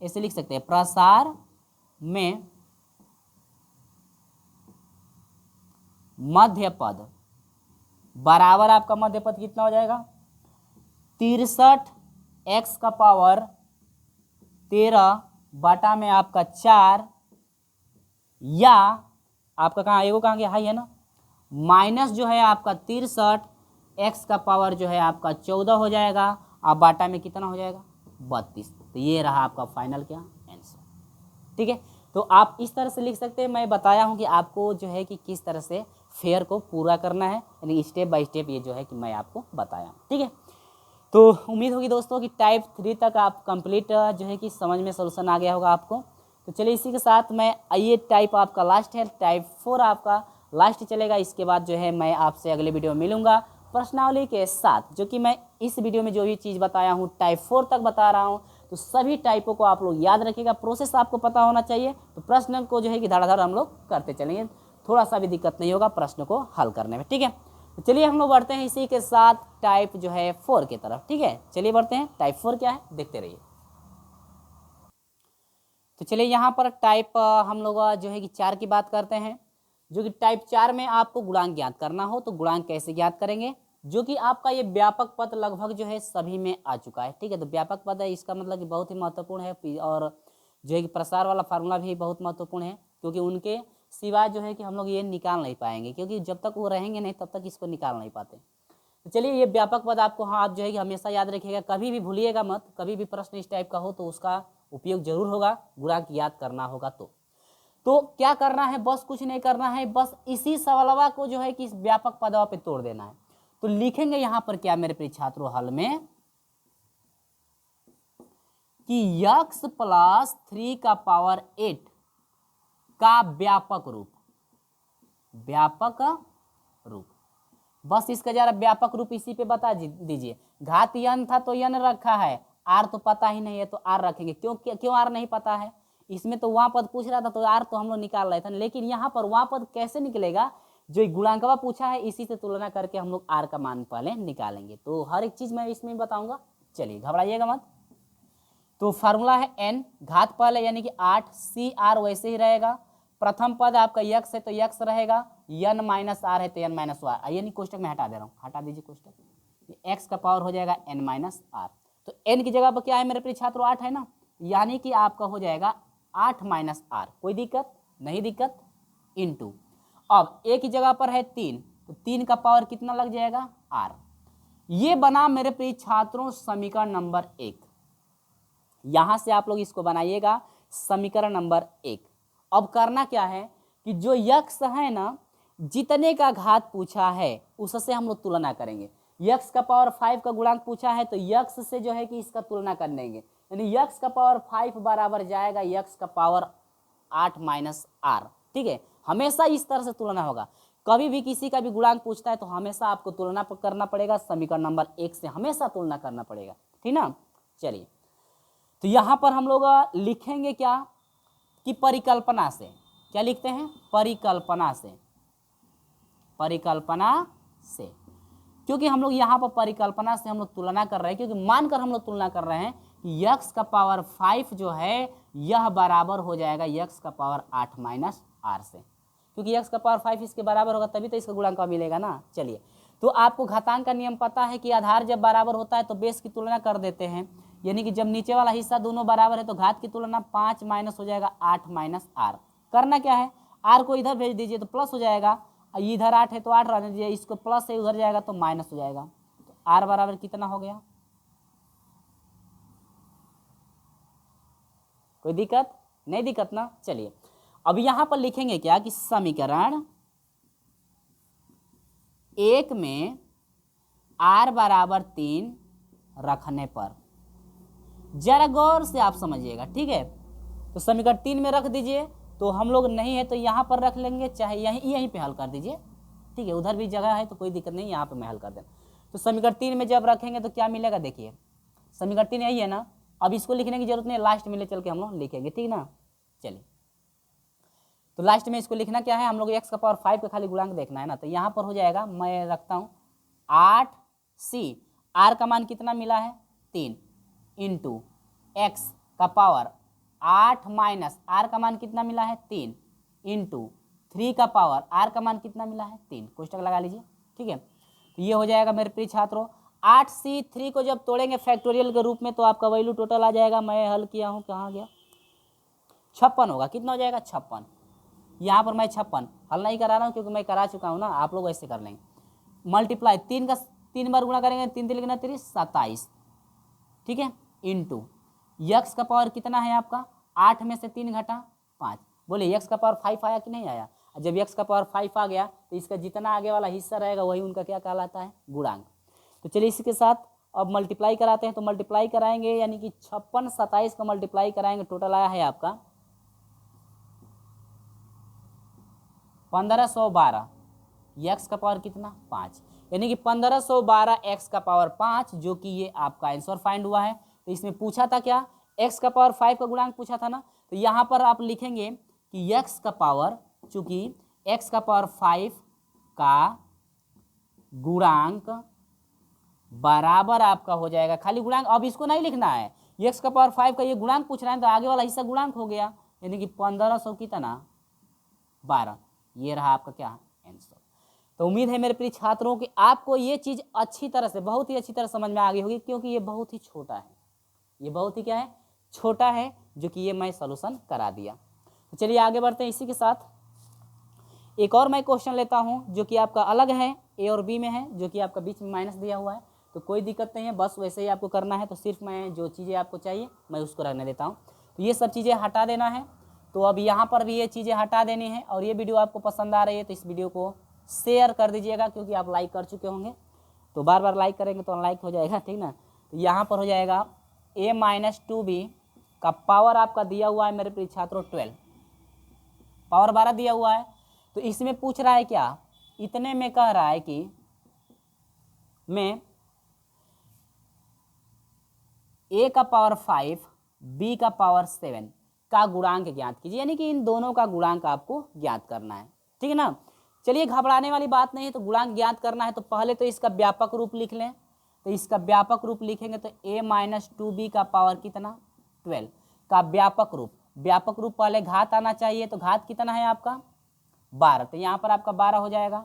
A: ऐसे लिख सकते हैं, प्रसार में मध्य पद बराबर आपका मध्य पद कितना हो जाएगा 63x का पावर 13 बटा में आपका 4, या आपका कहाँ एगो कहाँ गया हाई है ना, माइनस जो है आपका 63x का पावर जो है आपका 14 हो जाएगा, आप बाटा में कितना हो जाएगा 32। तो ये रहा आपका फाइनल क्या आंसर, ठीक है। तो आप इस तरह से लिख सकते हैं। मैं बताया हूँ कि आपको जो है कि किस तरह से फेयर को पूरा करना है, यानी स्टेप बाय स्टेप ये जो है कि मैं आपको बताया, ठीक है। तो उम्मीद होगी दोस्तों कि टाइप 3 तक आप कंप्लीट जो है कि समझ में सोल्यूशन आ गया होगा आपको। तो चलिए इसी के साथ मैं ये टाइप आपका लास्ट है, टाइप 4 आपका लास्ट चलेगा। इसके बाद जो है मैं आपसे अगले वीडियो में मिलूंगा प्रश्नावली के साथ, जो कि मैं इस वीडियो में जो भी चीज़ बताया हूँ टाइप 4 तक बता रहा हूँ। तो सभी टाइपों को आप लोग याद रखिएगा, प्रोसेस आपको पता होना चाहिए। तो प्रश्न को जो है कि धड़ाधड़ हम लोग करते चलेंगे, थोड़ा सा भी दिक्कत नहीं होगा प्रश्न को हल करने में, ठीक है। तो चलिए हम लोग बढ़ते हैं इसी के साथ टाइप जो है 4 की तरफ, ठीक है। चलिए बढ़ते हैं, टाइप 4 क्या है देखते रहिए। तो चलिए यहाँ पर टाइप हम लोग जो है कि 4 की बात करते हैं, जो कि टाइप 4 में आपको गुणांक ज्ञात करना हो तो गुणांक कैसे ज्ञात करेंगे, जो कि आपका ये व्यापक पद लगभग जो है सभी में आ चुका है, ठीक है। तो व्यापक पद है, इसका मतलब कि बहुत ही महत्वपूर्ण है, और जो है कि प्रसार वाला फार्मूला भी बहुत महत्वपूर्ण है, क्योंकि उनके सिवाय जो है कि हम लोग ये निकाल नहीं पाएंगे, क्योंकि जब तक वो रहेंगे नहीं तब तक इसको निकाल नहीं पाते। तो चलिए ये व्यापक पद आपको आप जो है कि हमेशा याद रखिएगा, कभी भी भूलिएगा मत। कभी भी प्रश्न इस टाइप का हो तो उसका उपयोग जरूर होगा, गुणांक याद करना होगा। तो क्या करना है, बस कुछ नहीं करना है, बस इसी सवालवा को जो है कि इस व्यापक पदवा पे तोड़ देना है। तो लिखेंगे यहाँ पर क्या मेरे प्रिय छात्रों हल में, कि x प्लस 3 का पावर 8 का व्यापक रूप, व्यापक रूप, बस इसका जरा व्यापक रूप इसी पे बता दीजिए। घात यन था तो यन रखा है, आर तो पता ही नहीं है तो आर रखेंगे। क्यों आर नहीं पता है? इसमें तो वहाँ पद पूछ रहा था तो आर तो हम लोग निकाल रहे थे, लेकिन यहाँ पर वहाँ पद कैसे निकलेगा? जो गुणांकवा पूछा है इसी से तुलना करके हम लोग आर का मान पहले निकालेंगे। तो हर एक चीज मैं इसमें बताऊंगा, चलिए घबराइएगा मत। तो फार्मूला है n घात पहले यानी कि 8, सी आर वैसे ही रहेगा। प्रथम पद आपका यक्स है तो यक्स रहेगा, n माइनस आर है तो n माइनस आर, आइए नहीं कोष्टक में हटा दे रहा हूँ, हटा दीजिए कोष्टक, एक्स का पावर हो जाएगा n माइनस आर। तो n की जगह पर क्या है मेरे प्रिय छात्रों? 8 है ना, यानी कि आपका हो जाएगा 8 माइनस आर। कोई दिक्कत नहीं? दिक्कत इंटू, अब एक की जगह पर है 3 तो 3 का पावर कितना लग जाएगा? आर। ये बना मेरे प्रिय छात्रों समीकरण नंबर 1। यहां से आप लोग इसको बनाइएगा समीकरण नंबर 1। अब करना क्या है कि जो यक्स है ना, जितने का घात पूछा है उससे हम लोग तुलना करेंगे। यक्स का पावर 5 का गुणांक पूछा है तो यक्स से जो है कि इसका तुलना कर लेंगे, यानी यक्स का पावर 5 बराबर जाएगा यक्स का पावर 8 माइनस आर। ठीक है, हमेशा इस तरह से तुलना होगा। कभी भी किसी का भी गुणांक पूछता है तो हमेशा आपको तुलना करना पड़ेगा, समीकरण नंबर 1 से हमेशा तुलना करना पड़ेगा, ठीक ना। चलिए, तो यहां पर हम लोग लिखेंगे क्या कि परिकल्पना से, क्या लिखते हैं? परिकल्पना से, परिकल्पना से, क्योंकि हम लोग यहाँ पर परिकल्पना से हम लोग तुलना कर रहे हैं, क्योंकि मानकर हम लोग तुलना कर रहे हैं कि यक्स का पावर 5 जो है यह बराबर हो जाएगा यक्स का पावर 8 माइनस आर से, क्योंकि यक्स का पावर 5 इसके बराबर होगा तभी तो इसका गुणांक मिलेगा ना। चलिए, तो आपको घातांक का नियम पता है कि आधार जब बराबर होता है तो बेस की तुलना कर देते हैं, यानी कि जब नीचे वाला हिस्सा दोनों बराबर है तो घात की तुलना 5 माइनस हो जाएगा 8 माइनस आर। करना क्या है? आर को इधर भेज दीजिए तो प्लस हो जाएगा, इधर 8 है तो 8 रहने दीजिए, इसको प्लस से उधर जाएगा तो माइनस हो जाएगा। तो आर बराबर कितना हो गया? कोई दिक्कत नहीं? दिक्कत ना। चलिए, अब यहां पर लिखेंगे क्या कि समीकरण 1 में आर बराबर 3 रखने पर, जरा गौर से आप समझिएगा, ठीक है। तो समीकरण 3 में रख दीजिए, तो हम लोग नहीं है तो यहाँ पर रख लेंगे, चाहे यहीं पे हल कर दीजिए, ठीक है। उधर भी जगह है तो कोई दिक्कत नहीं, यहाँ पे मैं हल कर देना। तो समीकरण 3 में जब रखेंगे तो क्या मिलेगा? देखिए, समीकरण 3 यही है ना, अब इसको लिखने की जरूरत नहीं, लास्ट में ले चल के हम लोग लिखेंगे, ठीक ना। चलिए, तो लास्ट में इसको लिखना क्या है? हम लोग एक्स का पावर 5 का खाली गुणांक देखना है ना, तो यहाँ पर हो जाएगा, मैं रखता हूँ 8 सी, आर का मान कितना मिला है? 3 इंटू एक्स का पावर 8 माइनस आर का मान कितना मिला है? 3 इंटू 3 का पावर आर का मान कितना मिला है? 3। कोष्टक लगा लीजिए, ठीक है। तो ये हो जाएगा मेरे प्रिय छात्रों 8C3 को जब तोड़ेंगे फैक्टोरियल के रूप में तो आपका वैल्यू टोटल आ जाएगा, मैं हल किया हूँ, कहाँ गया? 56 होगा। कितना हो जाएगा? 56। यहाँ पर मैं 56 हल नहीं करा रहा हूँ क्योंकि मैं करा चुका हूँ ना, आप लोग ऐसे कर लेंगे। मल्टीप्लाई 3 का 3 बार गुणा करेंगे, 3 3 30 27, ठीक है, इंटू यक्स का पावर कितना है आपका? 8 में से 3 घटा 5। बोले यक्स का पावर 5 आया कि नहीं आया? जब यक्स का पावर 5 आ गया तो इसका जितना आगे वाला हिस्सा रहेगा वही उनका क्या कहलाता है? गुणांक। तो चलिए इसी के साथ अब मल्टीप्लाई कराते हैं, तो मल्टीप्लाई कराएंगे यानी कि 56 27 का मल्टीप्लाई कराएंगे, टोटल आया है आपका 1512। एक्स का पावर कितना? 5, यानी कि 1512 एक्स का पावर 5, जो कि ये आपका आंसर फाइंड हुआ है। तो इसमें पूछा था क्या? एक्स का पावर 5 का गुणांक पूछा था ना, तो यहाँ पर आप लिखेंगे कि एक्स का पावर, चूंकि एक्स का पावर 5 का गुणांक बराबर आपका हो जाएगा, खाली गुणांक, अब इसको नहीं लिखना है, एक्स का पावर 5 का ये गुणांक पूछ रहे हैं तो आगे वाला हिस्सा गुणांक हो गया, यानी कि 1500 कितना? 12। ये रहा आपका क्या आंसर। तो उम्मीद है मेरे प्रिय छात्रों कि आपको ये चीज़ अच्छी तरह से, बहुत ही अच्छी तरह समझ में आ गई होगी, क्योंकि ये बहुत ही छोटा है, ये बहुत ही क्या है? छोटा है, जो कि ये मैं सॉल्यूशन करा दिया। तो चलिए आगे बढ़ते हैं। इसी के साथ एक और मैं क्वेश्चन लेता हूं जो कि आपका अलग है, ए और बी में है, जो कि आपका बीच में माइनस दिया हुआ है, तो कोई दिक्कत नहीं है, बस वैसे ही आपको करना है। तो सिर्फ मैं जो चीज़ें आपको चाहिए मैं उसको रखने देता हूँ, तो ये सब चीज़ें हटा देना है। तो अब यहाँ पर भी ये चीज़ें हटा देनी है, और ये वीडियो आपको पसंद आ रही है तो इस वीडियो को शेयर कर दीजिएगा, क्योंकि आप लाइक कर चुके होंगे, तो बार बार लाइक करेंगे तो अनलाइक हो जाएगा, ठीक ना। तो यहाँ पर हो जाएगा a-2b का पावर आपका दिया हुआ है मेरे प्रिय छात्रों 12, पावर 12 दिया हुआ है। तो इसमें पूछ रहा है क्या? इतने में कह रहा है कि मैं a का पावर 5 b का पावर 7 का गुणांक ज्ञात कीजिए, यानी कि इन दोनों का गुणांक आपको ज्ञात करना है, ठीक है ना। चलिए घबराने वाली बात नहीं है, तो गुणांक ज्ञात करना है तो पहले तो इसका व्यापक रूप लिख लें। तो इसका व्यापक रूप लिखेंगे तो a माइनस 2b का पावर कितना 12 का व्यापक रूप, व्यापक रूप पहले घात आना चाहिए, तो घात कितना है आपका 12, तो यहाँ पर आपका 12 हो जाएगा,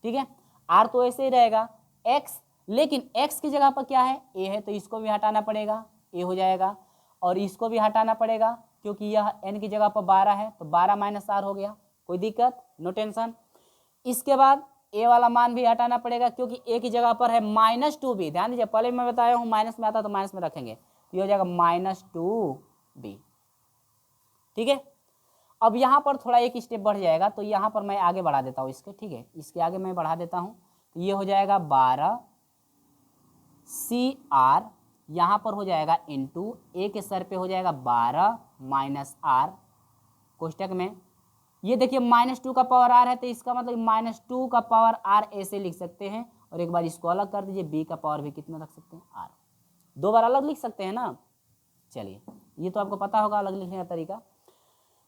A: ठीक है। r तो ऐसे ही रहेगा x, लेकिन x की जगह पर क्या है a है, तो इसको भी हटाना पड़ेगा, a हो जाएगा, और इसको भी हटाना पड़ेगा क्योंकि यह n की जगह पर 12 है, तो 12 माइनस r हो गया, कोई दिक्कत नो टेंशन। इसके बाद a वाला मान भी हटाना पड़ेगा क्योंकि a की जगह पर है -2b, ध्यान दीजिए पहले मैं बताया हूँ माइनस में आता तो माइनस में रखेंगे, तो ये हो जाएगा -2b, ठीक है। अब यहाँ पर थोड़ा एक स्टेप बढ़ जाएगा, तो यहाँ पर मैं आगे बढ़ा देता हूँ इसके, ठीक है, इसके आगे मैं बढ़ा देता हूँ, तो ये हो जाएगा 12 CR, यहाँ पर हो जाएगा इंटू a के सर पे हो जाएगा 12 माइनस r, कोष्टक में ये देखिए -2 का पावर r है, तो इसका मतलब -2 का पावर r ऐसे लिख सकते हैं, और एक बार इसको अलग कर दीजिए, b का पावर भी कितना रख सकते हैं r, दो बार अलग लिख सकते हैं ना। चलिए ये तो आपको पता होगा अलग लिखने का तरीका।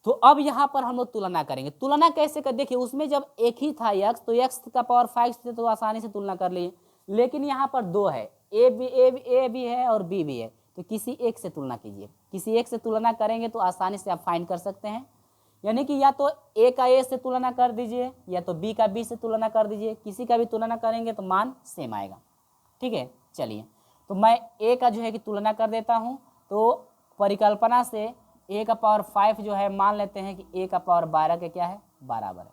A: तो अब यहाँ पर हम लोग तुलना करेंगे, तुलना कैसे कर, देखिए उसमें जब एक ही था x, तो x का पावर 5 से तो आसानी से तुलना कर लिए, लेकिन यहाँ पर दो है, a भी है और b भी है, तो किसी एक से तुलना कीजिए, किसी एक से तुलना करेंगे तो आसानी से आप फाइंड कर सकते हैं, यानी कि या तो a का a से तुलना कर दीजिए या तो b का b से तुलना कर दीजिए, किसी का भी तुलना करेंगे तो मान सेम आएगा, ठीक है। चलिए तो मैं a का जो है कि तुलना कर देता हूँ, तो परिकल्पना से a का पावर 5 जो है मान लेते हैं कि a का पावर 12 के क्या है बराबर है,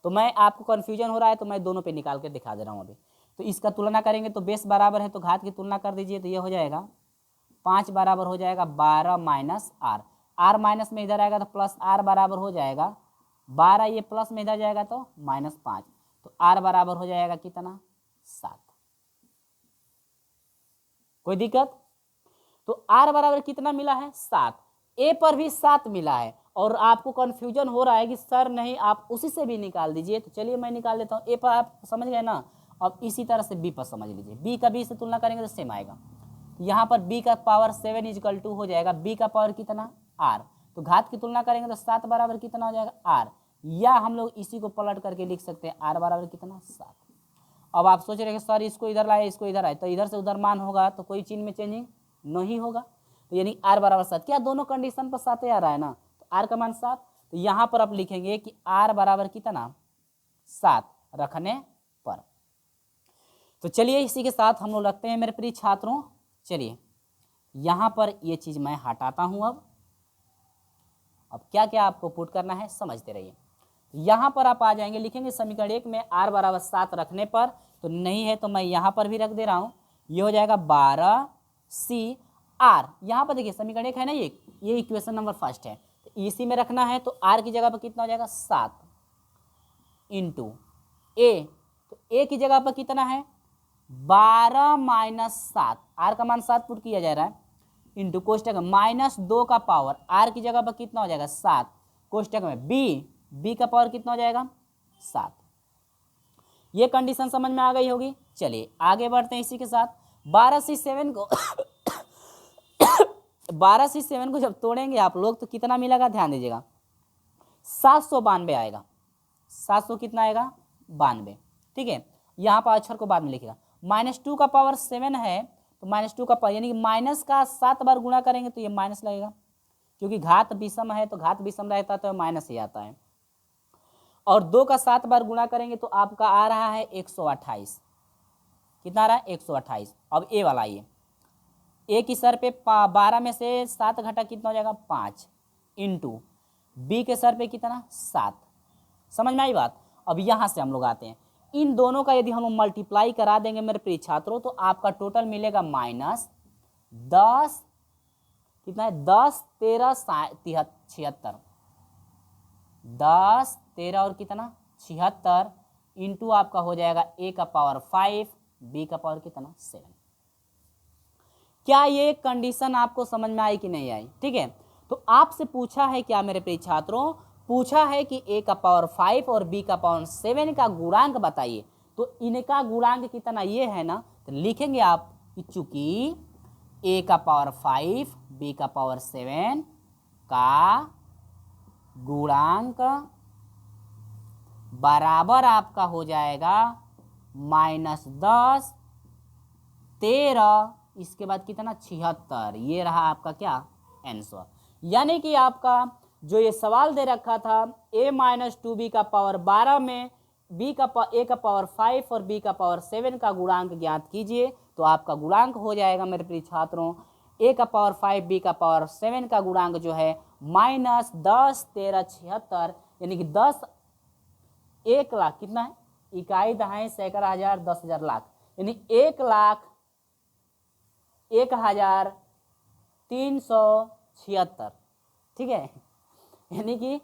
A: तो मैं आपको कन्फ्यूजन हो रहा है तो मैं दोनों पे निकाल के दिखा दे रहा हूँ अभी। तो इसका तुलना करेंगे तो बेस बराबर है, तो घात की तुलना कर दीजिए, तो ये हो जाएगा 5 बराबर हो जाएगा 12 माइनस r, r माइनस में इधर आएगा तो प्लस r बराबर हो जाएगा 12, ये प्लस में इधर जाएगा तो -5, तो r बराबर हो जाएगा कितना 7, कोई दिक्कत। तो r बराबर कितना मिला है 7, a पर भी 7 मिला है, और आपको कन्फ्यूजन हो रहा है कि सर नहीं आप उसी से भी निकाल दीजिए, तो चलिए मैं निकाल देता हूँ। a पर आप समझ गए ना, अब इसी तरह से b पर समझ लीजिए, b का b से तुलना करेंगे तो सेम आएगा, यहाँ पर b का पावर 7 इजकल टू हो जाएगा b का पावर कितना r, तो घात की तुलना करेंगे तो 7 बराबर कितना हो जाएगा r, या हम लोग इसी को पलट करके लिख सकते हैं r बराबर कितना 7। अब आप सोच रहे हैं सर इसको इधर लाए इसको इधर आए, तो इधर से उधर मान होगा तो कोई चीज में चेंजिंग नहीं होगा, तो यानी r बराबर 7, क्या दोनों कंडीशन पर 7 आ रहा है ना, तो r का मान 7, तो यहाँ पर आप लिखेंगे कि r बराबर कितना 7 रखने पर। तो चलिए इसी के साथ हम लोग रखते हैं मेरे प्रिय छात्रों। चलिए यहाँ पर ये चीज़ मैं हटाता हूँ, अब क्या क्या आपको पुट करना है समझते रहिए। यहाँ पर आप आ जाएंगे, लिखेंगे समीकरण 1 में r बराबर 7 रखने पर, तो नहीं है तो मैं यहाँ पर भी रख दे रहा हूँ, ये हो जाएगा 12 CR, यहाँ पर देखिए समीकरण 1 है ना, ये इक्वेशन नंबर फर्स्ट है, तो इसी में रखना है, तो r की जगह पर कितना हो जाएगा 7 इंटू a, तो a की जगह पर कितना है 12 माइनस 7, r का मान 7 पुट किया जा रहा है, इंटू कोष्टक में -2 का पावर, r की जगह पर कितना हो जाएगा 7, कोष्टक में b का पावर कितना हो जाएगा 7। ये कंडीशन समझ में आ गई होगी। चलिए आगे बढ़ते हैं इसी के साथ। 12C7 को 12C7 को जब तोड़ेंगे आप लोग तो कितना मिलेगा ध्यान दीजिएगा, 792 आएगा, 700 कितना आएगा 92, ठीक है। यहाँ पर अक्षर को बाद में लिखेगा, -2 का पावर 7 है, तो -2 का पावर यानी कि माइनस का 7 बार गुणा करेंगे तो ये माइनस लगेगा, क्योंकि घात विषम है, तो घात विषम रहता है तो माइनस ही आता है, और 2 का 7 बार गुणा करेंगे तो आपका आ रहा है 128, कितना आ रहा है 128। अब ए वाला आइए, ए की सर पे 12 में से 7 घटा कितना हो जाएगा 5, इंटू बी के सर पे कितना 7, समझ में आई बात। अब यहाँ से हम लोग आते हैं, इन दोनों का यदि हम मल्टीप्लाई करा देंगे मेरे प्रिय छात्रों, तो आपका टोटल मिलेगा -10 कितना है 10 13 76, 10 13 और कितना 76, इंटू आपका हो जाएगा a का पावर 5, b का पावर कितना 7। क्या ये कंडीशन आपको समझ में आई कि नहीं आई, ठीक है। तो आपसे पूछा है क्या मेरे प्रिय छात्रों, पूछा है कि a का पावर 5 और b का पावर 7 का गुणांक बताइए, तो इनका गुणांक कितना ये है ना, तो लिखेंगे आप कि चूंकि a का पावर 5 b का पावर 7 का गुणांक बराबर आपका हो जाएगा -10, 13, इसके बाद कितना 76। ये रहा आपका क्या आंसर। यानी कि आपका जो ये सवाल दे रखा था a-2b का पावर 12 में a का पावर 5 और b का पावर 7 का गुणांक ज्ञात कीजिए, तो आपका गुणांक हो जाएगा मेरे प्रिय छात्रों a का पावर 5 b का पावर 7 का गुणांक जो है -10, 13, 76, यानी कि 10 1 लाख कितना है, इकाई दहाई सैकड़ा हजार 10,000 लाख, यानी 1,01,376। ठीक है, यानी कि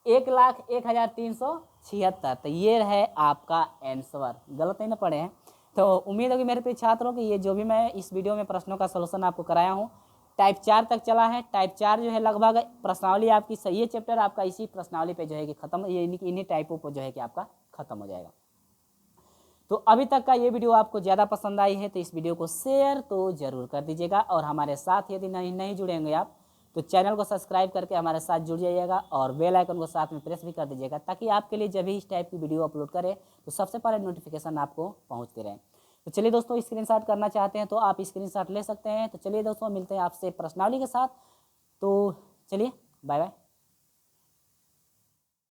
A: 1,01,376। तो ये है आपका आंसर। गलत नहीं ना पढ़े हैं। तो उम्मीद होगी मेरे प्रिय छात्रों कि ये जो भी मैं इस वीडियो में प्रश्नों का सलूशन आपको कराया हूँ, टाइप 4 तक चला है। टाइप 4 जो है लगभग प्रश्नावली आपकी सही है, चैप्टर आपका इसी प्रश्नावली पे जो है कि खत्म, यानी कि इन्हीं टाइपों पर जो है कि आपका खत्म हो जाएगा। तो अभी तक का ये वीडियो आपको ज़्यादा पसंद आई है तो इस वीडियो को शेयर तो जरूर कर दीजिएगा, और हमारे साथ यदि नहीं जुड़ेंगे आप तो चैनल को सब्सक्राइब करके हमारे साथ जुड़ जाइएगा, और बेल आइकन को साथ में प्रेस भी कर दीजिएगा, ताकि आपके लिए जब भी इस टाइप की वीडियो अपलोड करें तो सबसे पहले नोटिफिकेशन आपको पहुँचते रहें। तो चलिए दोस्तों, स्क्रीनशॉट करना चाहते हैं तो आप स्क्रीनशॉट ले सकते हैं। तो चलिए दोस्तों, मिलते हैं आपसे प्रश्नावली के साथ। तो चलिए, बाय बाय।